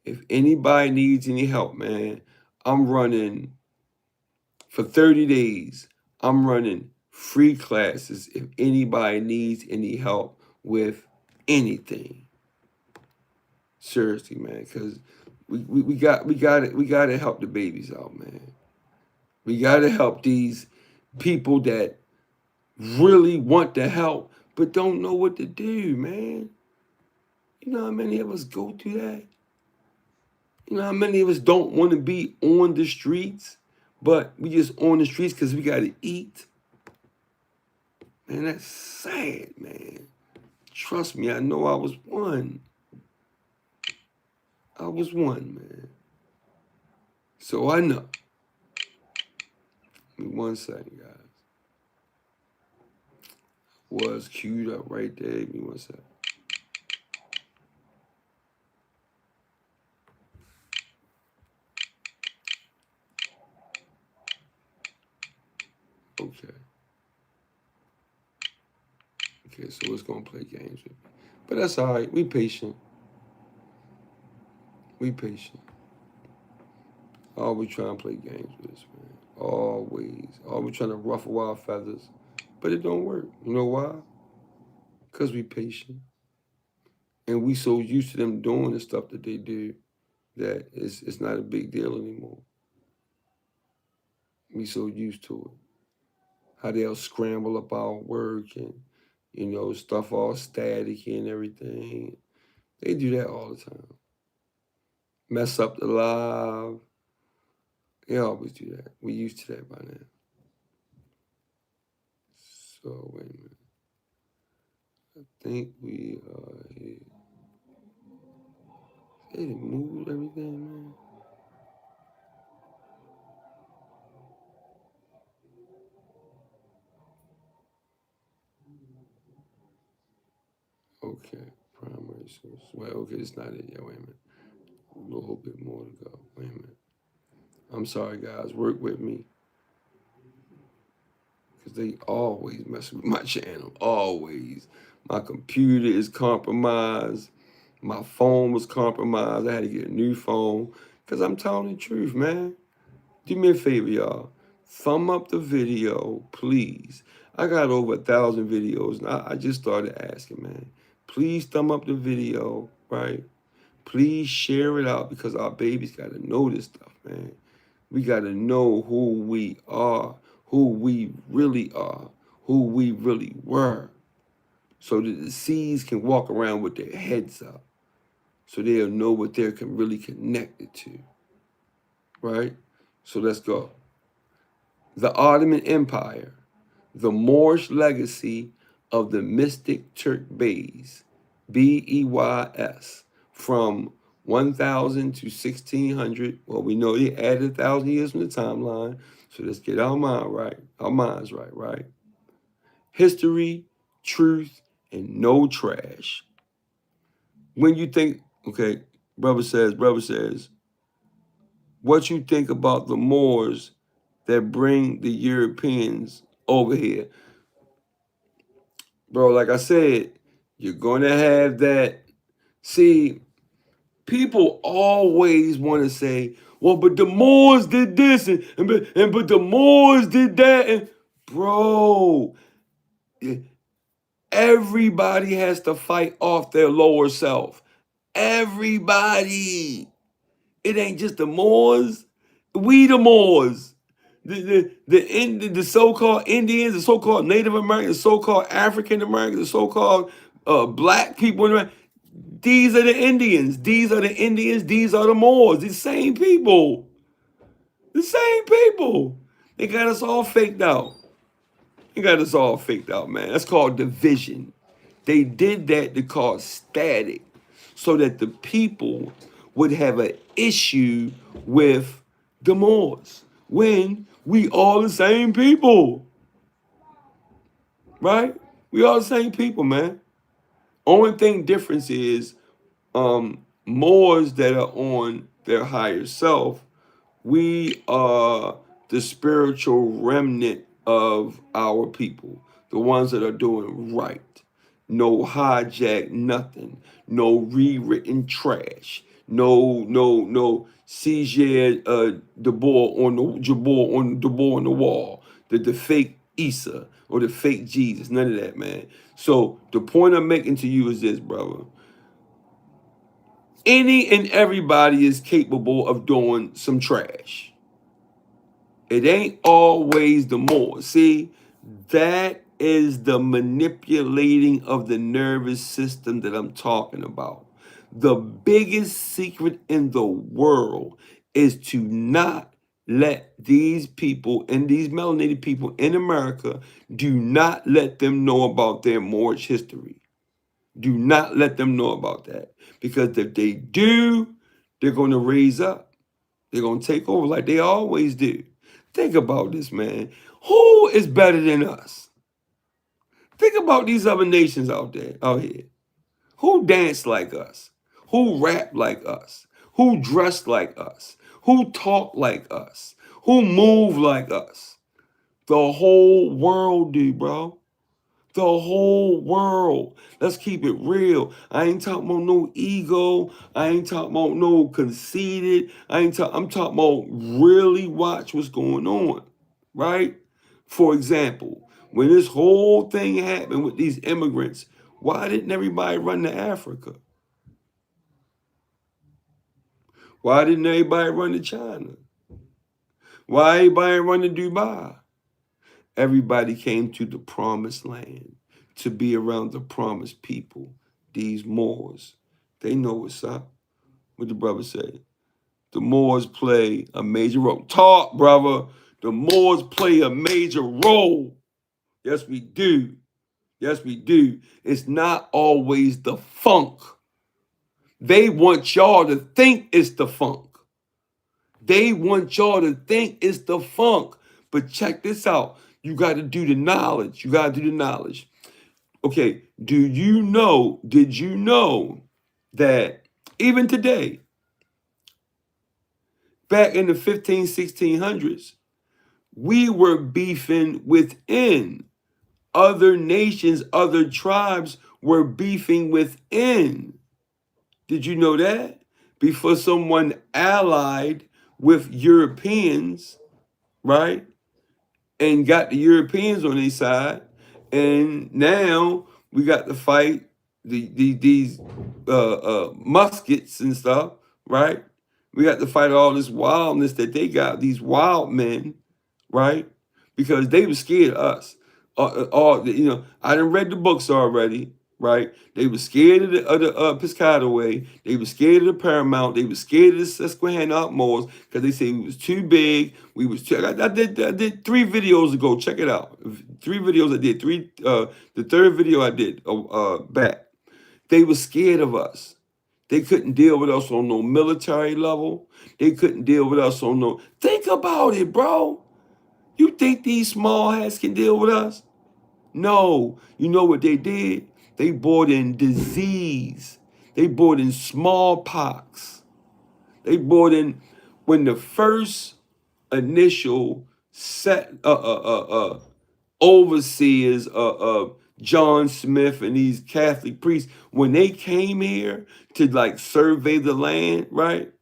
if anybody needs any help, man, I'm running for 30 days. I'm running free classes if anybody needs any help with anything. Seriously, man, because we gotta help the babies out, man. We gotta help these people that really want to help but don't know what to do, man. You know how many of us go through that? You know how many of us don't want to be on the streets, but we just on the streets because we gotta eat? Man, that's sad, man. Trust me, I know I was one. I was one, man. So I know. Give me 1 second, guys. Was queued up right there. Give me 1 second. Okay. Okay, so it's gonna play games with me. But that's all right. We patient. We patient. Always trying to play games with us, man. Always. Always trying to ruffle our feathers. But it don't work. You know why? Because we patient. And we so used to them doing the stuff that they do that it's not a big deal anymore. We so used to it. How they'll scramble up our work and, stuff all staticky and everything. They do that all the time. Mess up the live. They always do that. We used to that by now. So, wait a minute. I think we are here. They done moved everything, man. Okay, primary source. Well, okay, it's not it yet. Wait a minute. A little bit more to go. Wait a minute. I'm sorry, guys. Work with me. Because they always mess with my channel. Always. My computer is compromised. My phone was compromised. I had to get a new phone. Because I'm telling the truth, man. Do me a favor, y'all. Thumb up the video, please. I got over 1,000 videos, and I just started asking, man. Please thumb up the video, right? Please share it out because our babies got to know this stuff, man. We got to know who we are, who we really are, who we really were, so that the seeds can walk around with their heads up, so they'll know what they're really connected to, right? So let's go. The Ottoman Empire, the Moorish legacy of the mystic Turk Beys, Beys, from 1000 to 1600. Well, we know they added 1,000 years from the timeline, so let's get our minds right, right? History, truth, and no trash. When you think, okay, brother says, what you think about the Moors that bring the Europeans over here? Bro, like I said, you're going to have that. See, people always want to say, well, but the Moors did this, but the Moors did that. And bro, everybody has to fight off their lower self. Everybody. It ain't just the Moors. We the Moors. The so-called Indians, the so-called Native Americans, the so-called African Americans, the so-called black people. These are the Indians. These are the Indians. These are the Moors. These same people. The same people. They got us all faked out. They got us all faked out, man. That's called division. They did that to cause static so that the people would have an issue with the Moors when we all the same people. Right? We all the same people, man. Only thing difference is Moors that are on their higher self, we are the spiritual remnant of our people, the ones that are doing right. No hijack, nothing. No rewritten trash. No CJ Jabor on the wall. The fake Isa or the fake Jesus. None of that, man. So the point I'm making to you is this, brother. Any and everybody is capable of doing some trash. It ain't always the Moor. See, that is the manipulating of the nervous system that I'm talking about. The biggest secret in the world is to not let these people and these melanated people in America, do not let them know about their Moorish history. Do not let them know about that. Because if they do, they're going to raise up. They're going to take over like they always do. Think about this, man. Who is better than us? Think about these other nations out here. Who dance like us? Who rap like us? Who dress like us? Who talk like us? Who move like us? The whole world do, bro. The whole world. Let's keep it real. I ain't talking about no ego. I ain't talking about no conceited. I'm talking about really watch what's going on, right? For example, when this whole thing happened with these immigrants, why didn't everybody run to Africa? Why didn't everybody run to China? Why everybody run to Dubai? Everybody came to the promised land to be around the promised people, these Moors. They know what's up. What the brother say? The Moors play a major role. Talk, brother. The Moors play a major role. Yes, we do. Yes, we do. It's not always the funk. They want y'all to think it's the funk. They want y'all to think it's the funk. But check this out. You got to do the knowledge. You got to do the knowledge. Okay, did you know that even today, back in the 1600s, we were beefing within. Other nations, other tribes were beefing within. Did you know that? Before someone allied with Europeans, right? And got the Europeans on their side, and now we got to fight these muskets and stuff, right? We got to fight all this wildness that they got, these wild men, right? Because they were scared of us. I done read the books already, right? They were scared of the Piscataway. They were scared of the Paramount. They were scared of the Susquehanna Moors because they said we was too big. We was too. I did 3 videos ago. Check it out. 3 videos I did. The third video I did back. They were scared of us. They couldn't deal with us on no military level. They couldn't deal with us on no. Think about it, bro. You think these small hats can deal with us? No. You know what they did? They brought in disease. They brought in smallpox. They brought in when the first initial set overseers of John Smith and these Catholic priests, when they came here to like survey the land, right?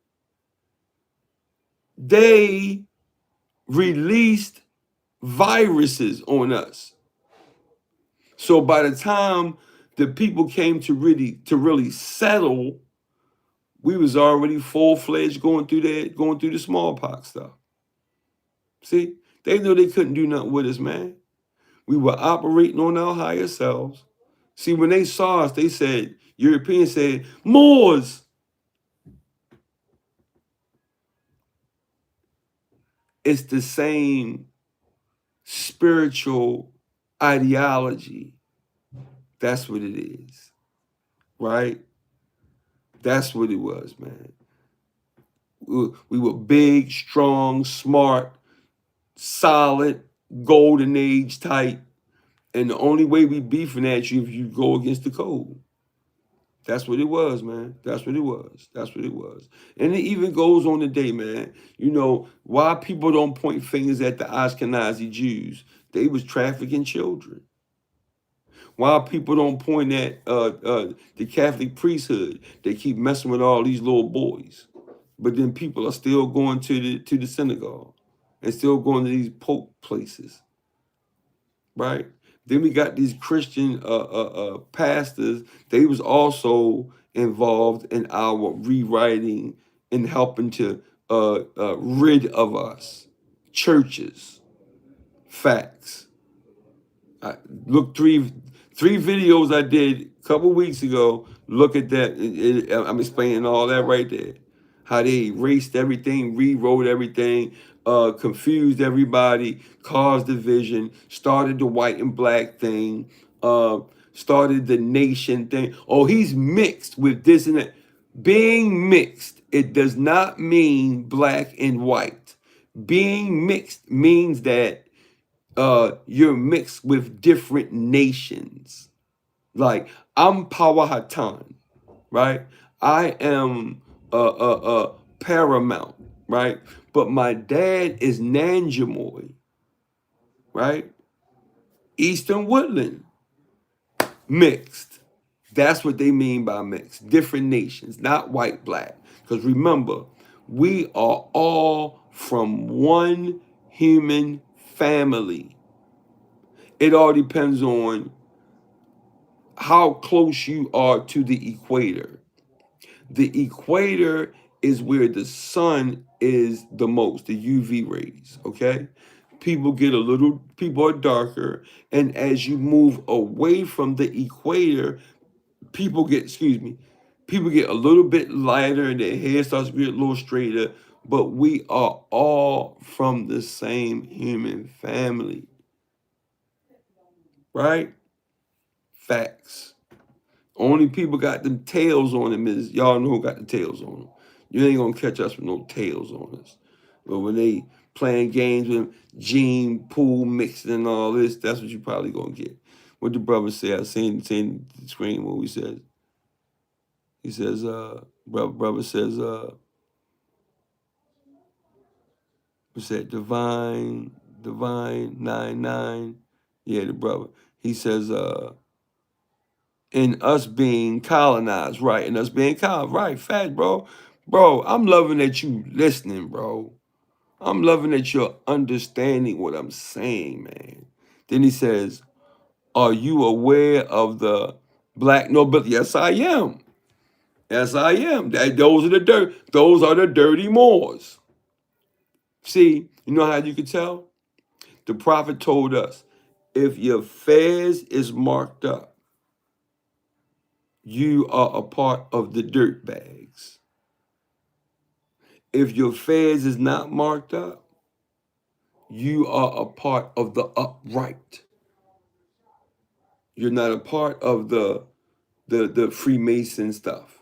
They released viruses on us. So by the time the people came to really settle, we was already full-fledged going through the smallpox stuff. See, they knew they couldn't do nothing with us, man. We were operating on our higher selves, See, when they saw us, they said, Europeans said, Moors. It's the same spiritual ideology. That's what it is, right? That's what it was, man. We were big, strong, smart, solid, golden age type. And the only way we beefing at you if you go against the code. That's what it was, man. That's what it was. That's what it was. And it even goes on today, man. You know, why people don't point fingers at the Ashkenazi Jews. They was trafficking children. Why people don't point at the Catholic priesthood. They keep messing with all these little boys. But then people are still going to the synagogue and still going to these pope places, right? Then we got these Christian pastors. They was also involved in our rewriting and helping to rid of us. Churches, facts. I look three videos I did a couple weeks ago. Look at that. I'm explaining all that right there. How they erased everything, rewrote everything, confused everybody, caused division, started the white and black thing, started the nation thing. Oh, he's mixed with this and that. Being mixed, it does not mean black and white. Being mixed means that you're mixed with different nations. Like I'm Powhatan, right? I am Paramount, right? But my dad is Nanjamoy, right? Eastern Woodland, mixed. That's what they mean by mixed. Different nations, not white, black. Because remember, we are all from one human family. It all depends on how close you are to the equator. The equator is where the sun is the most, the UV rays, okay? People are darker, and as you move away from the equator, people get a little bit lighter and their hair starts to get a little straighter, but we are all from the same human family, right? Facts. Only people got them tails on them is y'all know who got the tails on them. You ain't gonna catch us with no tails on us. But when they playing games with gene pool mixing and all this, that's what you probably gonna get. What the brother say? I seen the screen what he says. He says, brother says, what's that? Divine 99. Yeah, the brother. He says, in us being colonized, right? And us being colonized, right? Fact, bro. Bro, I'm loving that you listening, bro. I'm loving that you're understanding what I'm saying, man. Then he says, are you aware of the black nobility? Yes, I am. Yes, I am. Those are the dirty Moors. See, you know how you can tell? The prophet told us, if your fez is marked up, you are a part of the dirt bags. If your fez is not marked up, you are a part of the upright. You're not a part of the Freemason stuff.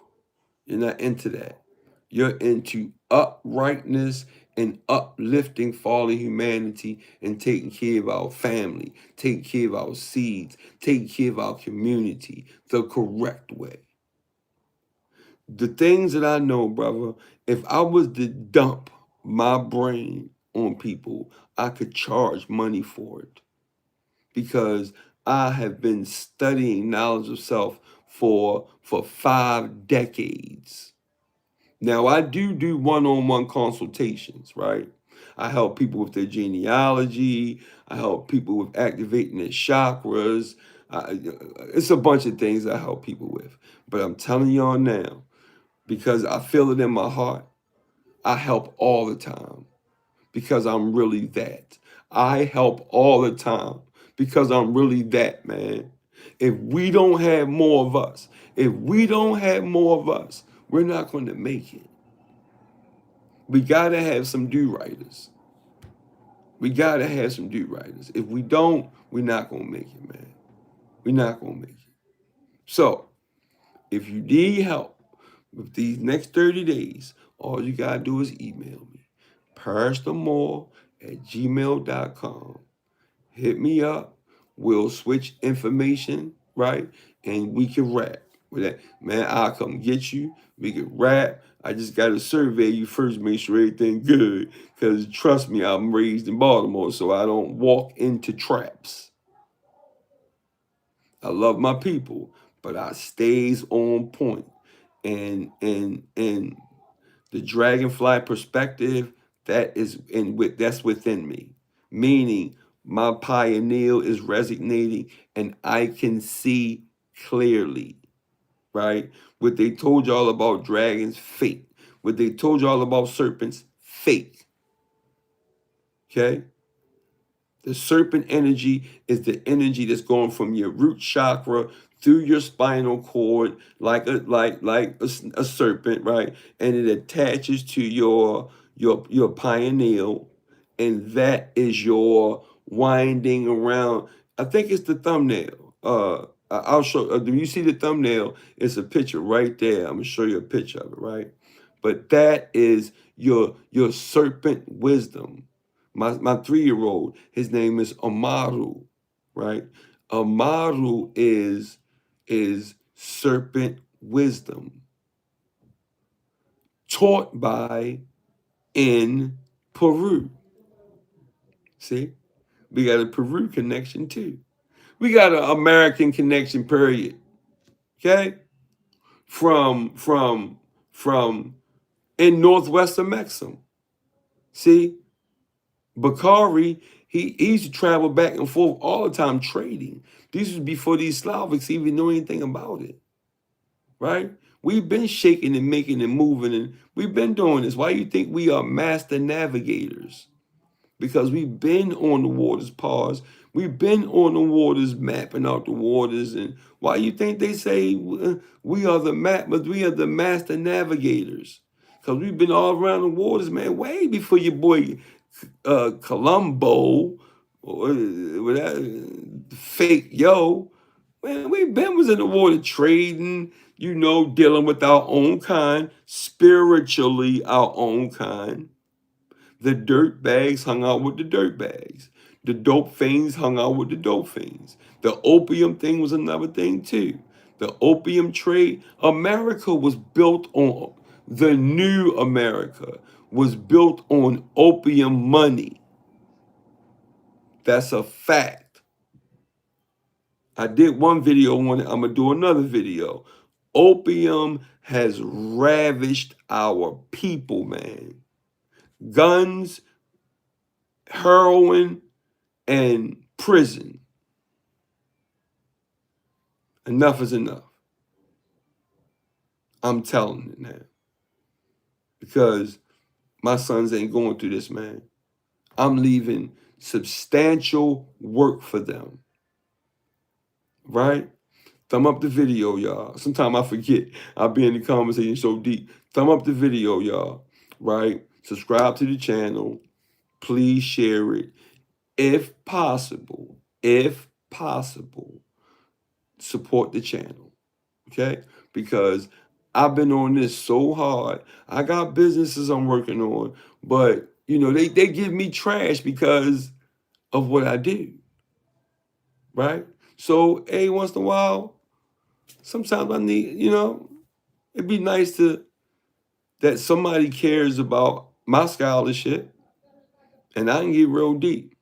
You're not into that. You're into uprightness and uplifting fallen humanity and taking care of our family, taking care of our seeds, taking care of our community the correct way. The things that I know, brother, if I was to dump my brain on people, I could charge money for it because I have been studying knowledge of self for 5 decades. Now, I do one-on-one consultations, right? I help people with their genealogy. I help people with activating their chakras. It's a bunch of things I help people with. But I'm telling y'all now, because I feel it in my heart, I help all the time because I'm really that. I help all the time because I'm really that, man. If we don't have more of us, if we don't have more of us, we're not going to make it. We got to have some do-righters. We got to have some do-righters. If we don't, we're not going to make it, man. We're not going to make it. So, if you need help with these next 30 days, all you got to do is email me, parristhemore@gmail.com. Hit me up. We'll switch information, right? And we can rap. With that, man, I'll come get you. We can rap. I just got to survey you first, make sure everything good. Because trust me, I'm raised in Baltimore, so I don't walk into traps. I love my people, but I stays on point. And the dragonfly perspective, that's within me. Meaning my pioneer is resonating and I can see clearly, right? What they told y'all about dragons, fake. What they told y'all about serpents, fake. Okay? The serpent energy is the energy that's going from your root chakra through your spinal cord like a serpent, right? And it attaches to your pineal, and that is your winding around. I think it's the thumbnail. I'll show. Do you see the thumbnail? It's a picture right there. I'm gonna show you a picture of it, right? But that is your serpent wisdom. My 3-year-old, his name is Amaru, right? Amaru is serpent wisdom taught by in Peru. See, we got a Peru connection too. We got an American connection, period. Okay, from in northwestern Mexico. See, Bakari, he used to travel back and forth all the time trading. This was before these Slavics even knew anything about it, right? We've been shaking and making and moving, and we've been doing this. Why do you think we are master navigators? Because we've been on the waters, pause. We've been on the waters, mapping out the waters. And why you think they say we are the map, but we are the master navigators? Because we've been all around the waters, man, way before your boy Columbo or that fake yo. Man, we been was in the water trading, dealing with our own kind, spiritually our own kind. The dirt bags hung out with the dirt bags. The dope fiends hung out with the dope fiends. The opium thing was another thing too. The opium trade, America was built on, the new America was built on opium money. That's a fact. I did one video on it. I'm going to do another video. Opium has ravished our people, man. Guns, heroin, and prison. Enough is enough. I'm telling it now. Because my sons ain't going through this, man. I'm leaving substantial work for them. Right? Thumb up the video, y'all. Sometimes I forget. I'll be in the conversation so deep. Thumb up the video, y'all. Right? Subscribe to the channel. Please share it. If possible, support the channel. Okay? Because I've been on this so hard. I got businesses I'm working on, but they give me trash because of what I do. Right? So every once in a while, sometimes I need, it'd be nice that somebody cares about my scholarship, and I can get real deep.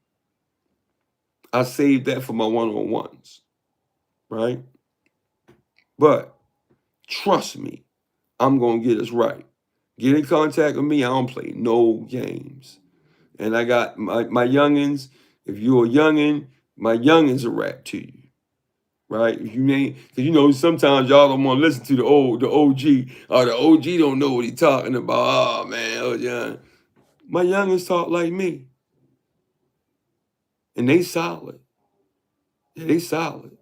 I saved that for my one-on-ones, right? But trust me, I'm gonna get us right. Get in contact with me. I don't play no games. And I got my youngins. If you're a youngin, my youngins are rap to you. Right? If you name, because sometimes y'all don't want to listen to the OG, or the OG don't know what he talking about. Oh man, oh yeah. My youngins talk like me. And they solid. Yeah, they solid.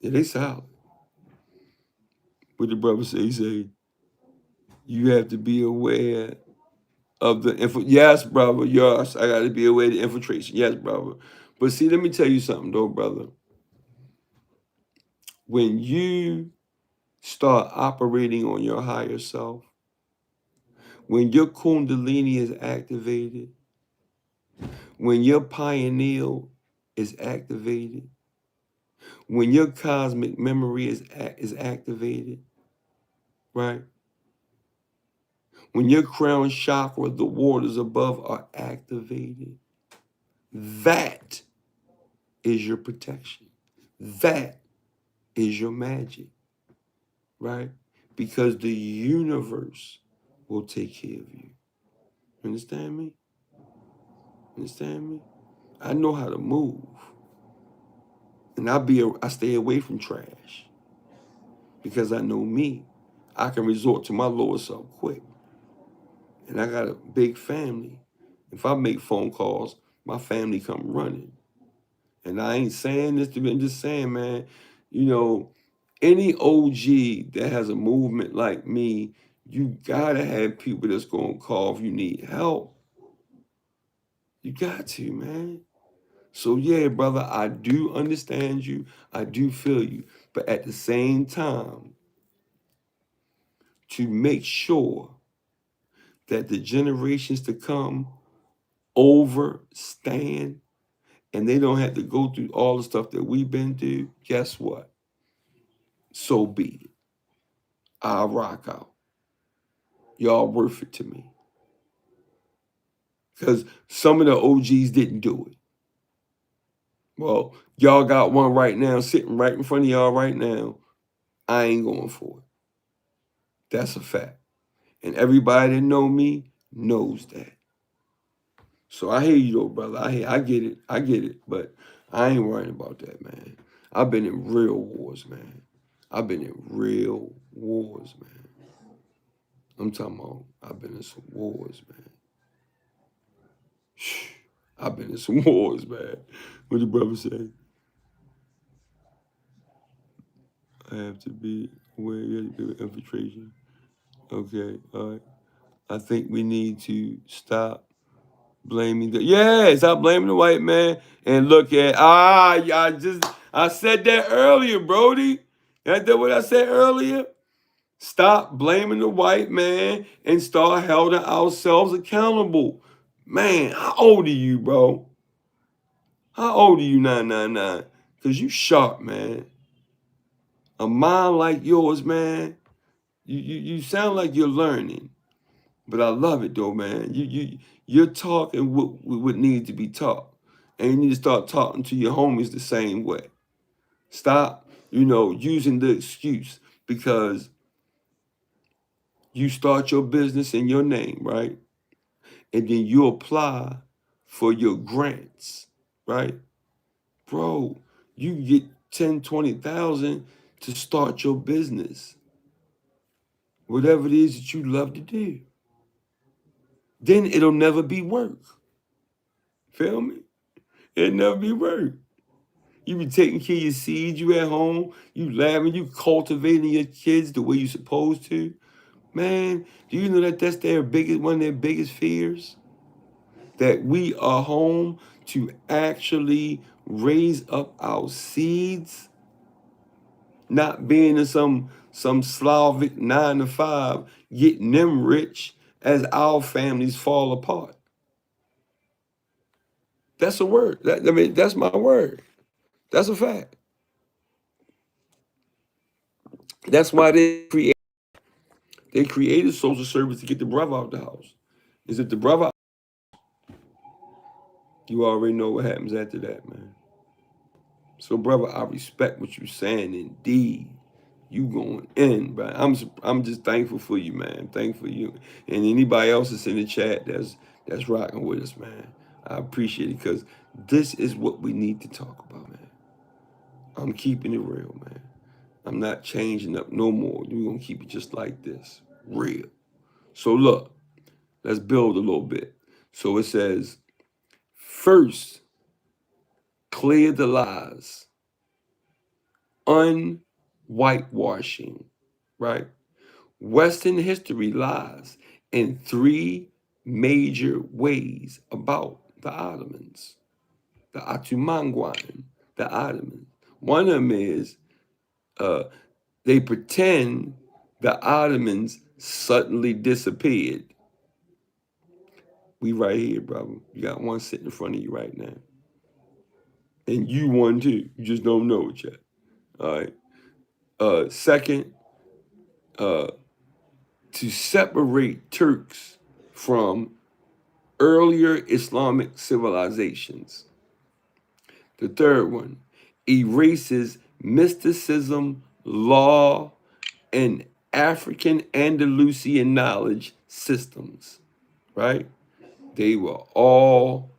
Yeah, they solid. What the brother say? He say, you have to be aware of the yes, brother. Yes, I got to be aware of the infiltration. Yes, brother. But see, let me tell you something, though, brother. When you start operating on your higher self, when your kundalini is activated, when your pineal is activated, when your cosmic memory is activated, right? When your crown chakra, the waters above, are activated, that is your protection. That is your magic, right? Because the universe will take care of you. Understand me? Understand me? I know how to move. And I stay away from trash. Because I know me. I can resort to my lower self quick. And I got a big family. If I make phone calls, my family come running. And I ain't saying this to be, I'm just saying, man, you know, any OG that has a movement like me, you gotta have people that's gonna call if you need help. You got to, man. So yeah, brother, I do understand you. I do feel you. But at the same time, to make sure that the generations to come overstand and they don't have to go through all the stuff that we've been through, guess what? So be it. I'll rock out. Y'all worth it to me. Because some of the OGs didn't do it. Well, y'all got one right now sitting right in front of y'all right now. I ain't going for it. That's a fact. And everybody that know me knows that. So I hear you though, brother. I get it. I get it. But I ain't worrying about that, man. I've been in real wars, man. I've been in real wars, man. I'm talking about I've been in some wars, man. I've been in some wars, man. What the brother say? I have to be aware of infiltration. Okay, all right. I think we need to stop blaming stop blaming the white man and look at I said that earlier, Brody. That's what I said earlier. Stop blaming the white man and start holding ourselves accountable. Man, how old are you, bro? How old are you, 999? Because you sharp, man. A mind like yours, man, you sound like you're learning. But I love it though, man. You're talking what needs to be taught. And you need to start talking to your homies the same way. Stop, using the excuse because you start your business in your name, right? And then you apply for your grants, right? Bro, you get 10, 20,000 to start your business. Whatever it is that you love to do. Then it'll never be work. Feel me? It'll never be work. You be taking care of your seeds, you at home, you laughing, you cultivating your kids the way you supposed to. Man, do you know that that's one of their biggest fears? That we are home to actually raise up our seeds, not being in some Slavic 9 to 5, getting them rich as our families fall apart. That's a word. That's my word. That's a fact. That's why they created social service to get the brother out the house. Is if the brother, you already know what happens after that, man. So, brother, I respect what you're saying. Indeed, you going in, but I'm just thankful for you, man. Thankful for you and anybody else that's in the chat that's rocking with us, man. I appreciate it because this is what we need to talk about, man. I'm keeping it real, man. I'm not changing up no more. We're gonna keep it just like this, real. So look, let's build a little bit. So it says, first, clear the lies. unwhitewashing, right? Western history lies in three major ways about the Ottomans, the Ottoman, the Ottomans. One of them is uh, they pretend the Ottomans suddenly disappeared. We right here, brother. You got one sitting in front of you right now. And you one too. You just don't know it yet. All right. Second, uh, to separate Turks from earlier Islamic civilizations. The third one erases mysticism, law, and African Andalusian knowledge systems, right? They were all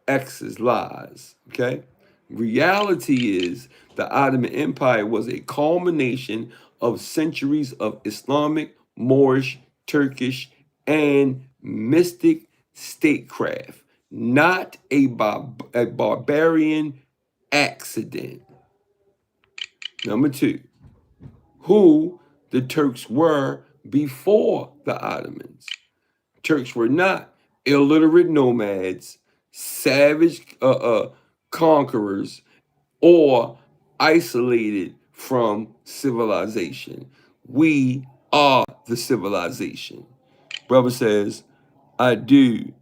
X's lies, okay? Reality is the Ottoman Empire was a culmination of centuries of Islamic, Moorish, Turkish, and mystic statecraft, not a barbarian accident. Number two, who the Turks were before the Ottomans. Turks were not illiterate nomads, savage conquerors, or isolated from civilization. We are the civilization. Brother says, I do,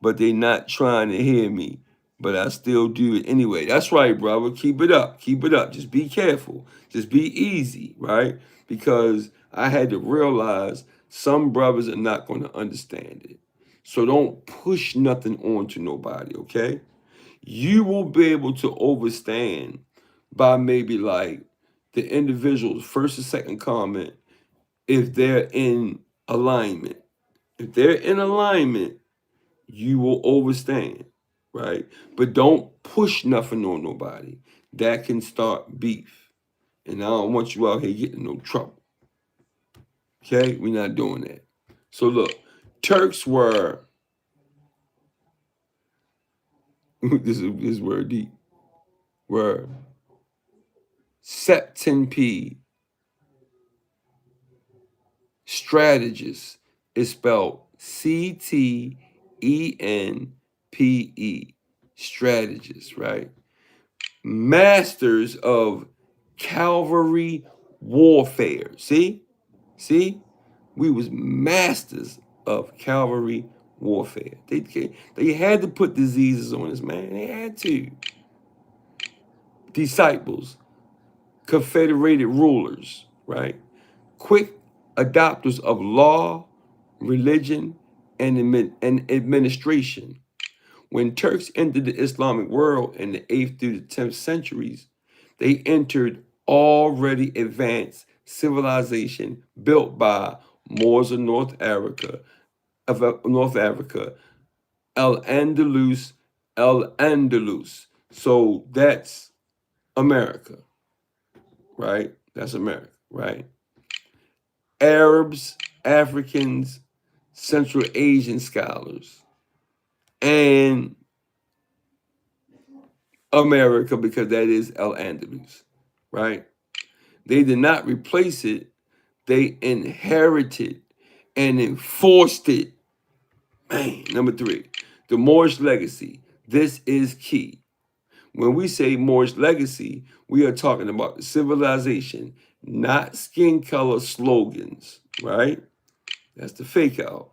but they not trying to hear me. But I still do it anyway. That's right, brother. Keep it up. Keep it up. Just be careful. Just be easy, right? Because I had to realize some brothers are not going to understand it. So don't push nothing onto nobody, okay? You will be able to overstand by maybe like the individual's first or second comment if they're in alignment. If they're in alignment, you will overstand, right? But don't push nothing on nobody. That can start beef. And I don't want you out here getting in no trouble. Okay? We're not doing that. So look, Turks were, this word deep, were Septenpe strategists. It's spelled Ctenpe, strategists, right? Masters of cavalry warfare. See? See? We was masters of cavalry warfare. They had to put diseases on us, man. They had to. Disciples, confederated rulers, right? Quick adopters of law, religion, and administration. When Turks entered the Islamic world in the 8th through the 10th centuries, they entered already advanced civilization built by Moors of North Africa, El Andalus. So that's America, right? That's America, right? Arabs, Africans, Central Asian scholars, and America, because that is El Andalus, right? They did not replace it, they inherited and enforced it. Man, number three, the Moorish legacy. This is key. When we say Moorish legacy, we are talking about the civilization, not skin color slogans, right? That's the fake out.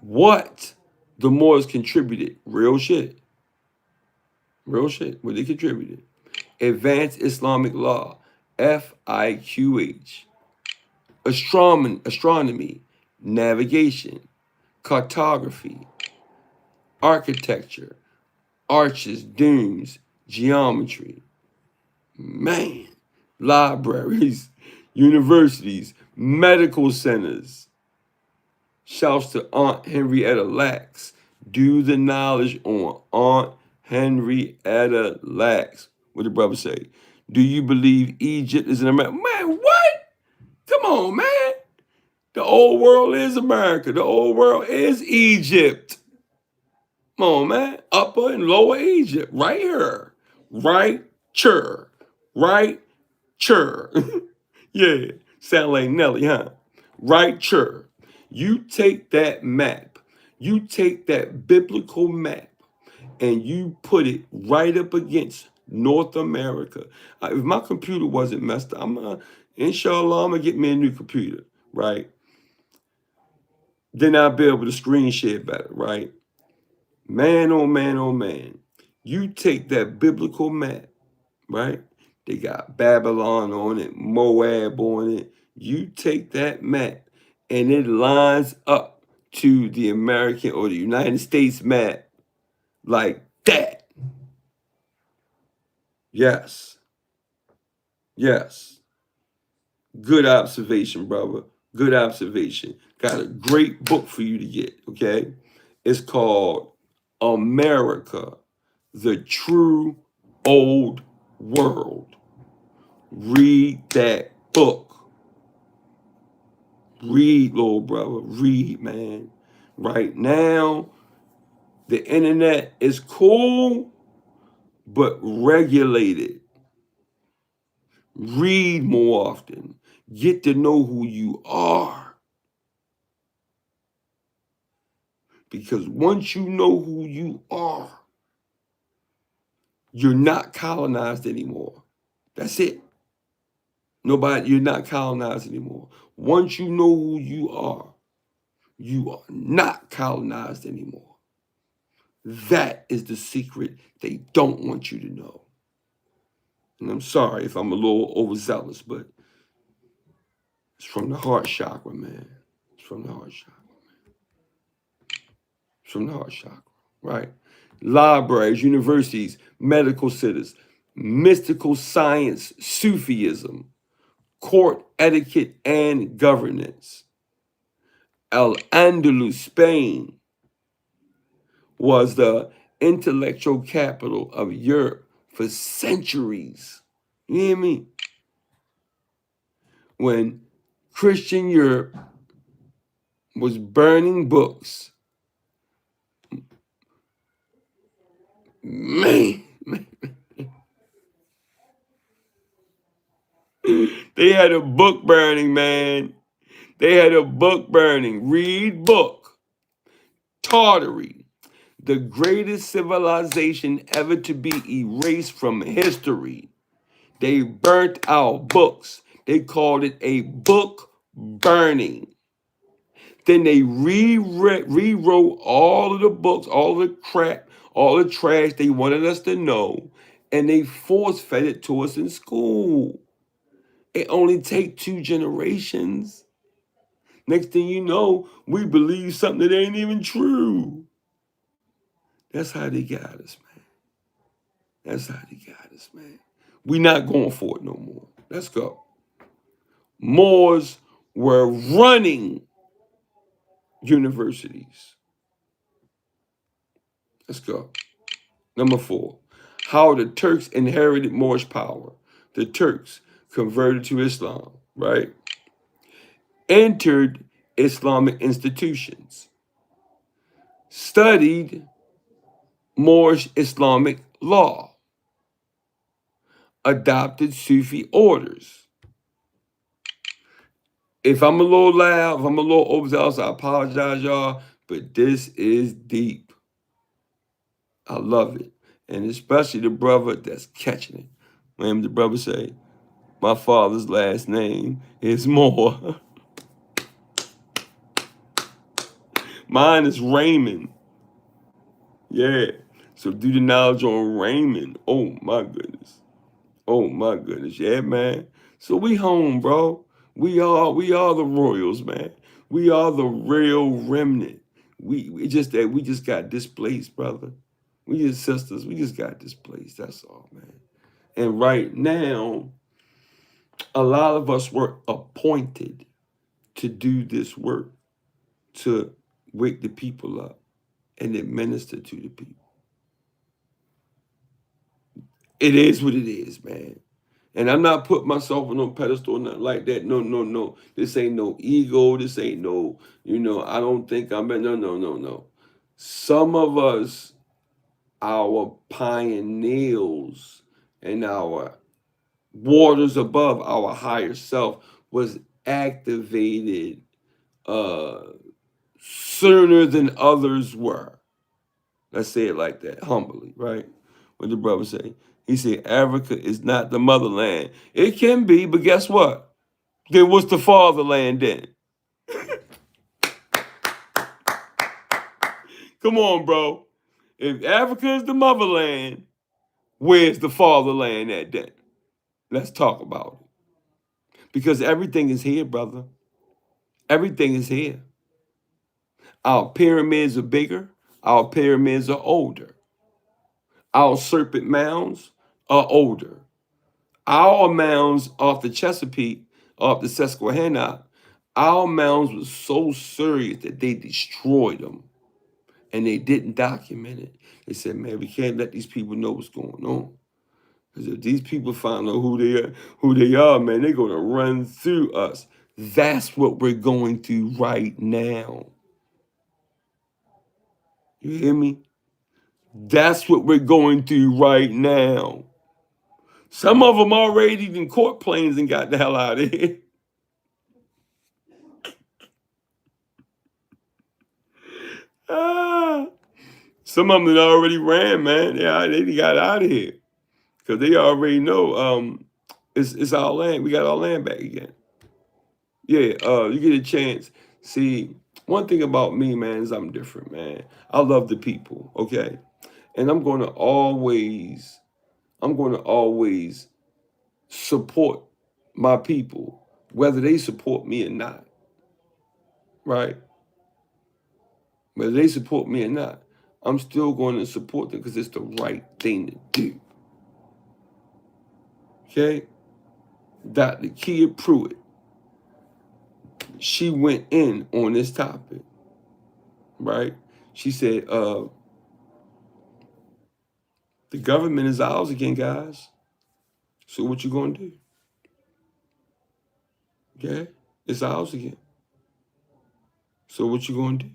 What the Moors contributed, real shit. Real shit, what they contributed. Advanced Islamic law, FIQH. Astronomy, navigation, cartography, architecture, arches, domes, geometry. Man, libraries, universities, medical centers. Shouts to Aunt Henrietta Lacks. Do the knowledge on Aunt Henrietta Lacks. What did the brother say? Do you believe Egypt is in America? Man, what? Come on, man. The old world is America. The old world is Egypt. Come on, man. Upper and lower Egypt. Right here. Right here. Right? Chur. Yeah. Sound like Nelly, huh? Right? Chur. You take that map. You take that biblical map and you put it right up against North America. If my computer wasn't messed up, inshallah, I'm gonna get me a new computer, right? Then I'll be able to screen share better, right? Man, oh man, oh man. You take that biblical map, right? They got Babylon on it, Moab on it. You take that map and it lines up to the American or the United States map like that. Yes. Yes. Good observation, brother. Good observation. Got a great book for you to get, okay? It's called America, the True Old World. Read that book. Read, little brother. Read, man. Right now, the internet is cool, but regulated. Read more often. Get to know who you are. Because once you know who you are, you're not colonized anymore. That's it. You're not colonized anymore. Once you know who you are not colonized anymore. That is the secret they don't want you to know. And I'm sorry if I'm a little overzealous, but it's from the heart chakra, man. It's from the heart chakra. It's from the heart chakra, right? Libraries, universities, medical centers, mystical science, Sufism, court etiquette and governance. Al-Andalus, Spain, was the intellectual capital of Europe for centuries. You hear me? When Christian Europe was burning books, man, they had a book burning, man. They had a book burning. Read book. Tartary, the greatest civilization ever to be erased from history. They burnt our books. They called it a book burning. Then they rewrote all of the books, all the crap, all the trash they wanted us to know, and they force fed it to us in school. It only take 2 generations. Next thing you know, we believe something that ain't even true. That's how they got us, man. That's how they got us, man. We not going for it no more. Let's go. Moors were running universities. Let's go. Number 4, how the Turks inherited Moorish power. The Turks converted to Islam, right? Entered Islamic institutions, studied Moorish Islamic law, adopted Sufi orders. If I'm a little loud, if I'm a little overzealous, I apologize, y'all, but this is deep. I love it. And especially the brother that's catching it. When the brother say, my father's last name is Moore. Mine is Raymond. Yeah. So do the knowledge on Raymond. Oh my goodness. Oh my goodness. Yeah, man. So we home, bro. We are the royals, man. We are the real remnant. We just got displaced, brother. We just sisters, we just got displaced. That's all, man. And right now, a lot of us were appointed to do this work, to wake the people up and administer to the people. It is what it is, man. And I'm not putting myself on no pedestal or nothing like that. No, no, no. This ain't no ego. This ain't no, I don't think I'm better. No, no, no, no. Some of us, our pioneers and our waters above our higher self was activated uh, sooner than others were. Let's say it like that, humbly, right? What the brother say? He said, Africa is not the motherland. It can be, but guess what? Then what's the fatherland then? Come on, bro. If Africa is the motherland, where's the fatherland at then? Let's talk about it. Because everything is here, brother. Everything is here. Our pyramids are bigger. Our pyramids are older. Our serpent mounds are older. Our mounds off the Chesapeake, off the Susquehanna, our mounds were so serious that they destroyed them. And they didn't document it. They said, man, we can't let these people know what's going on. Because if these people find out who they are, man, they're going to run through us. That's what we're going through right now. You hear me? That's what we're going through right now. Some of them already in court planes and got the hell out of here. Some of them that already ran, man. They got out of here because they already know it's our land. We got our land back again. Yeah, you get a chance. See, one thing about me, man, is I'm different, man. I love the people, okay, and I'm going to always support my people, whether they support me or not, right? Whether they support me or not, I'm still going to support them because it's the right thing to do. Okay? Dr. Kia Pruitt, she went in on this topic, right? She said, the government is ours again, guys. So what you gonna do? Okay? It's ours again. So what you gonna do?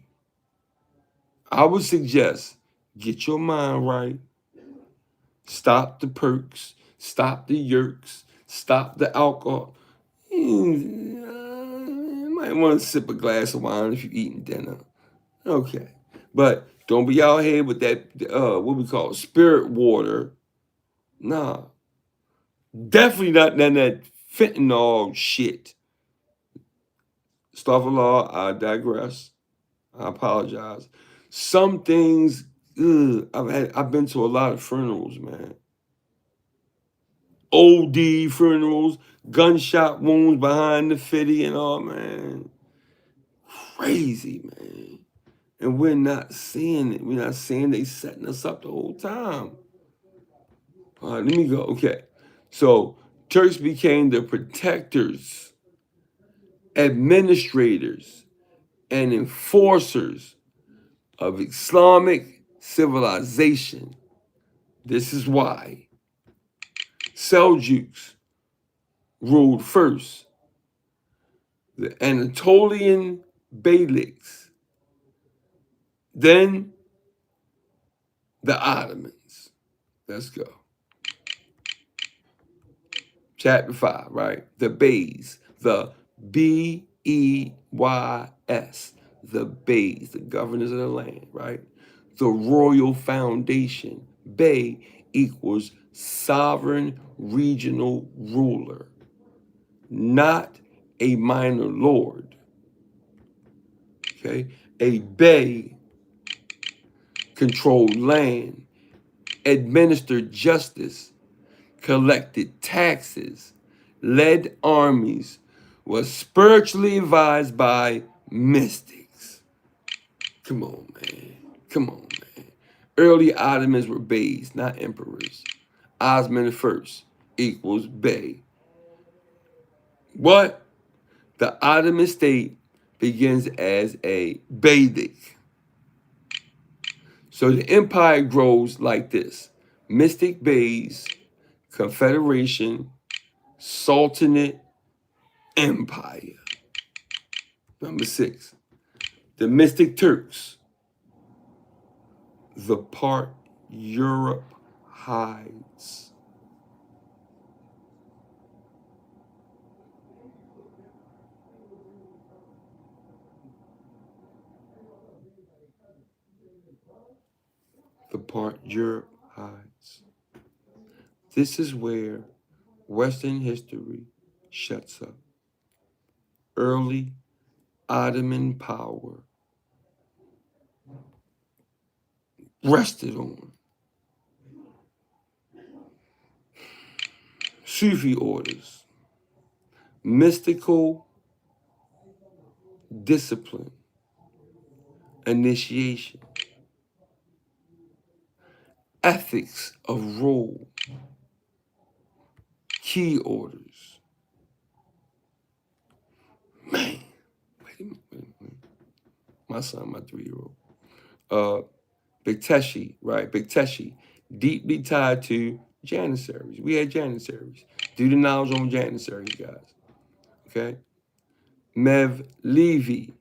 I would suggest get your mind right. Stop the perks. Stop the yerks. Stop the alcohol. You might want to sip a glass of wine if you're eating dinner. Okay. But don't be out here with that, what we call spirit water. Nah. Definitely not none of that fentanyl shit. Astaghfirullah, I digress. I apologize. Some things, I've been to a lot of funerals, man. OD funerals, gunshot wounds behind the fitty and all, man. Crazy, man. And we're not seeing it. We're not seeing they setting us up the whole time. All right, let me go. Okay. So Turks became the protectors, administrators, and enforcers of Islamic civilization. This is why Seljuks ruled first. The Anatolian Beyliks, then the Ottomans. Let's go. Chapter 5, right? The Beys, the B-E-Y-S, the Beys, the governors of the land, right? The royal foundation. Bey equals sovereign regional ruler, not a minor lord. Okay? A bey controlled land, administered justice, collected taxes, led armies, was spiritually advised by mystics. Come on, man. Come on, man. Early Ottomans were beys, not emperors. Osman I equals bey. What? The Ottoman state begins as a beylik. So the empire grows like this: mystic beys, confederation, sultanate, empire. Number 6, the mystic Turks, the part Europe hides. the part Europe hides. This is where Western history shuts up. Early Ottoman power rested on Sufi orders, mystical discipline, initiation, ethics of rule, key orders. Man, wait a minute. My son, my 3-year-old. Bekteshi, right? Bekteshi, deeply tied to Janissaries. We had Janissaries. Do the knowledge on Janissaries, guys. Okay? Mev Levi,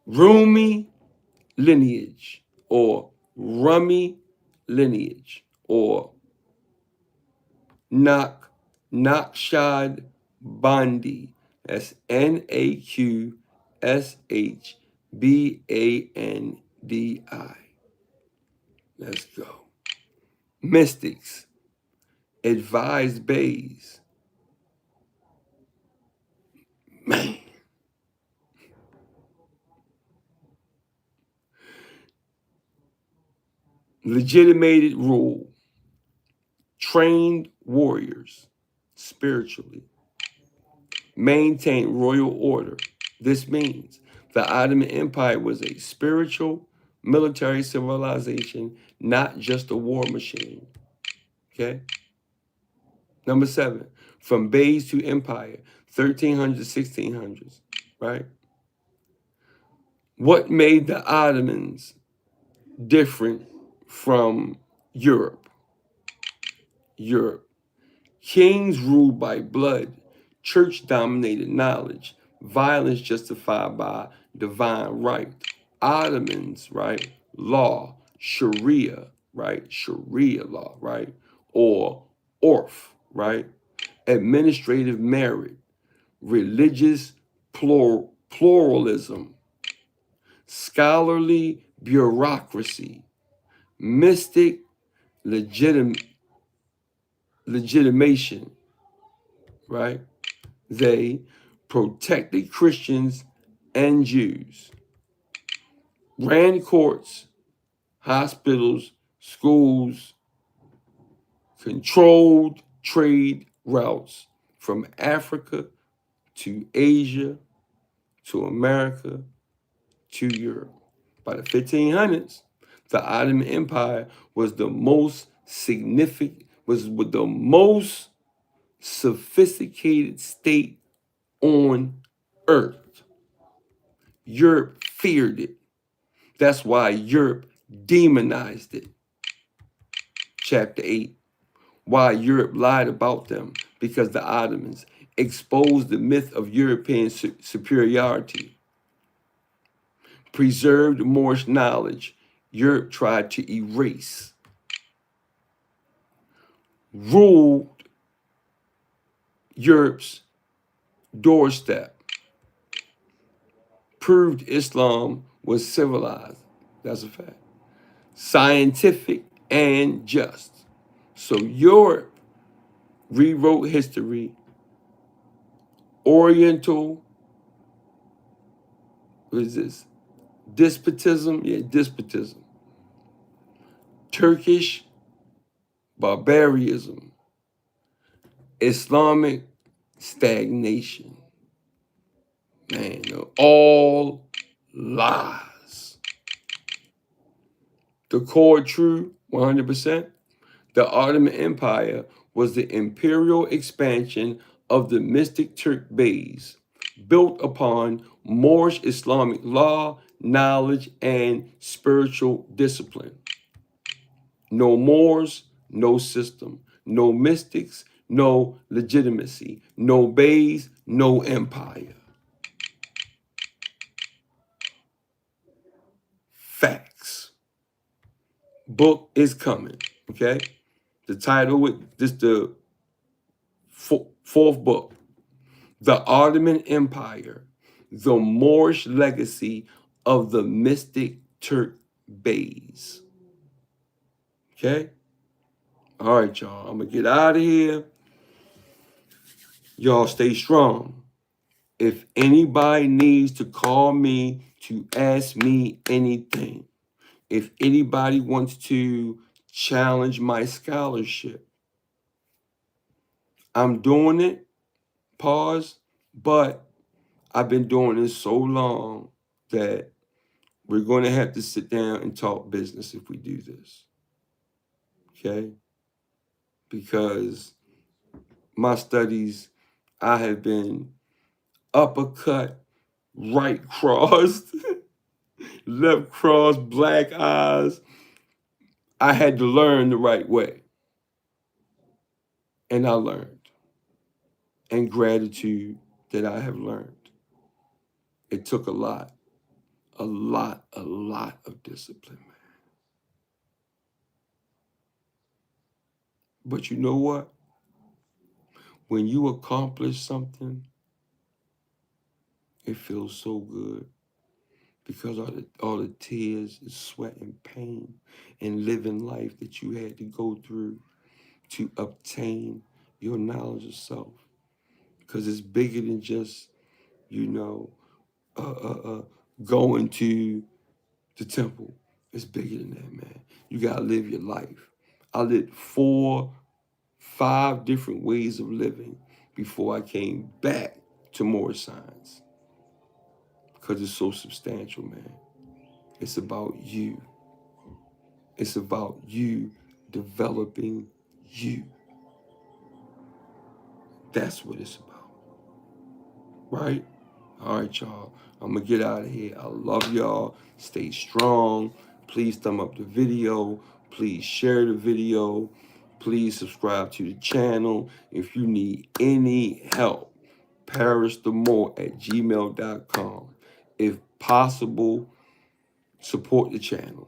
Rumi lineage, or Rummy lineage, or Naqshad Bandi. That's Naqshbandi. Let's go. Mystics, advised Beys. Man. Legitimated rule, trained warriors spiritually, maintained royal order. This means the Ottoman Empire was a spiritual military civilization, not just a war machine. Okay? Number 7, from Beys to empire, 1300s, 1600s, right? What made the Ottomans different from Europe? Kings ruled by blood, church-dominated knowledge, violence justified by divine right. Ottomans, right? Law, Sharia, right? Sharia law, right? Or Orf, right? Administrative merit, religious pluralism, scholarly bureaucracy, mystic legitimation, right? They protected Christians and Jews, ran courts, hospitals, schools, controlled trade routes from Africa to Asia to America to Europe. By the 1500s, the Ottoman Empire was the most significant, was the most sophisticated state on earth. Europe feared it. That's why Europe demonized it. Chapter 8. Why Europe lied about them. Because the Ottomans exposed the myth of European superiority. Preserved Moorish knowledge Europe tried to erase. Ruled Europe's doorstep. Proved Islam was civilized. That's a fact. Scientific and just. So Europe rewrote history. Oriental, what is this? Despotism, despotism. Turkish barbarism. Islamic stagnation. Man, all lies. The core true, 100%. The Ottoman Empire was the imperial expansion of the mystic Turk Beys, built upon Moorish Islamic law, knowledge, and spiritual discipline. No Moors, no system. No mystics, no legitimacy. No Beys, no empire. Facts. Book is coming, okay? The title, this the fourth book. The Ottoman Empire, the Moorish legacy of the mystic Turk Beys. Okay? All right, y'all. I'm going to get out of here. Y'all stay strong. If anybody needs to call me to ask me anything, if anybody wants to challenge my scholarship, I'm doing it, pause, but I've been doing this so long that we're going to have to sit down and talk business if we do this, okay? Because my studies, I have been uppercut, right crossed, left cross, black eyes. I had to learn the right way. And I learned. And gratitude that I have learned. It took a lot of discipline, man. But you know what? When you accomplish something, it feels so good because all the tears and sweat and pain and living life that you had to go through to obtain your knowledge of self. Because it's bigger than just, you know, going to the temple. It's bigger than that, man. You gotta live your life. I lived 4, 5 different ways of living before I came back to Moorish science. Because it's so substantial, man. It's about you. It's about you developing you. That's what it's about. Right? All right, y'all. I'm going to get out of here. I love y'all. Stay strong. Please thumb up the video. Please share the video. Please subscribe to the channel. If you need any help, Parris the Moor at gmail.com. If possible, support the channel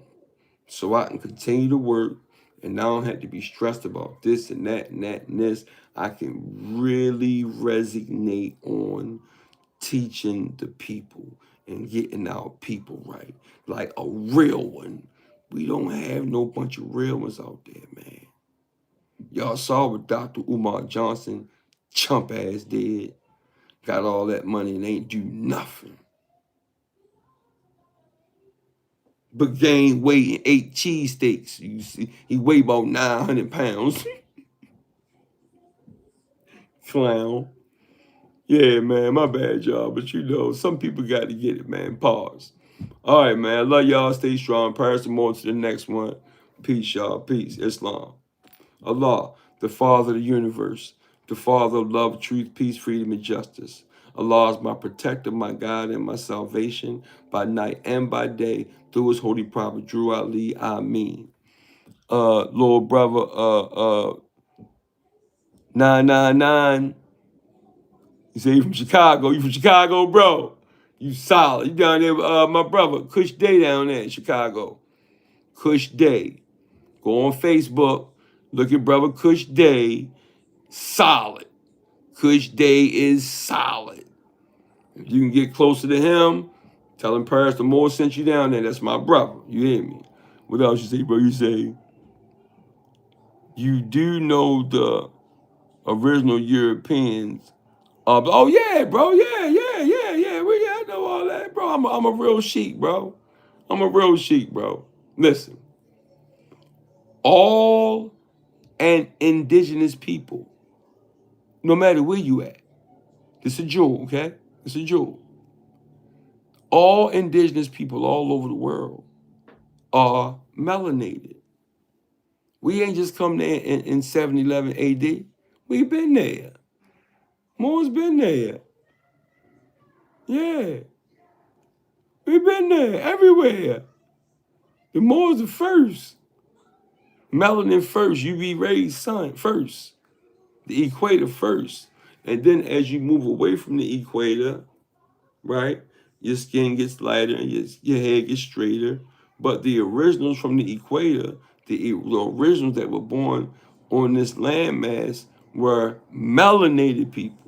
so I can continue to work and I don't have to be stressed about this and that and that and this. I can really resonate on teaching the people and getting our people right. Like a real one. We don't have no bunch of real ones out there, man. Y'all saw what Dr. Umar Johnson, chump ass, did. Got all that money and ain't do nothing. But gained weight and ate cheesesteaks. You see, he weighed about 900 pounds. Clown. Yeah, man, my bad, y'all. But you know, some people got to get it, man. Pause. All right, man. Love y'all. Stay strong. Parris the Moor to the next one. Peace, y'all. Peace. Islam. Allah, the Father of the universe, the Father of love, truth, peace, freedom, and justice. Allah is my protector, my God, and my salvation by night and by day through his holy prophet, Drew Ali. Ameen. Little brother, 999. You say you from Chicago. You from Chicago, bro. You solid. You down there, my brother, Kush Day down there in Chicago. Kush Day. Go on Facebook. Look at brother Kush Day. Solid. Kush Day is solid. If you can get closer to him, tell him Parris the Moor sent you down there. That's my brother. You hear me? What else you say, bro? You say, you do know the original Europeans. Oh, yeah, bro. Yeah. I know all that, bro. I'm a real sheik, bro. I'm a real sheik, bro. Listen. All and indigenous people, no matter where you at, it's a jewel, okay? It's a jewel. All indigenous people all over the world are melanated. We ain't just come there in 711 AD. We been there. Moor's been there. Yeah. We been there everywhere. The Moor's the first. Melanin first. UV rays sun first. The equator first. And then as you move away from the equator, right, your skin gets lighter and your hair gets straighter. But the originals from the equator, the originals that were born on this landmass were melanated people.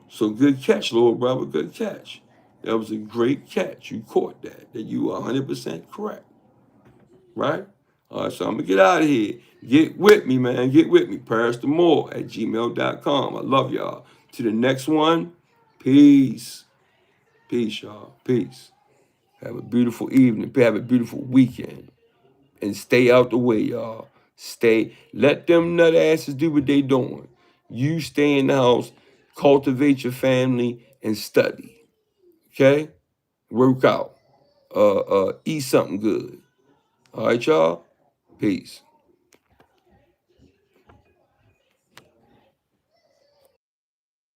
So good catch, Lord brother, good catch. That was a great catch. You caught that. That you are 100% correct. Right? All right, so I'm going to get out of here. Get with me, man. Get with me. Parris the Moor at gmail.com. I love y'all. To the next one, peace. Peace, y'all. Peace. Have a beautiful evening. Have a beautiful weekend. And stay out the way, y'all. Let them nut asses do what they doing. You stay in the house, cultivate your family, and study. Okay? Work out. Eat something good. All right, y'all? Peace.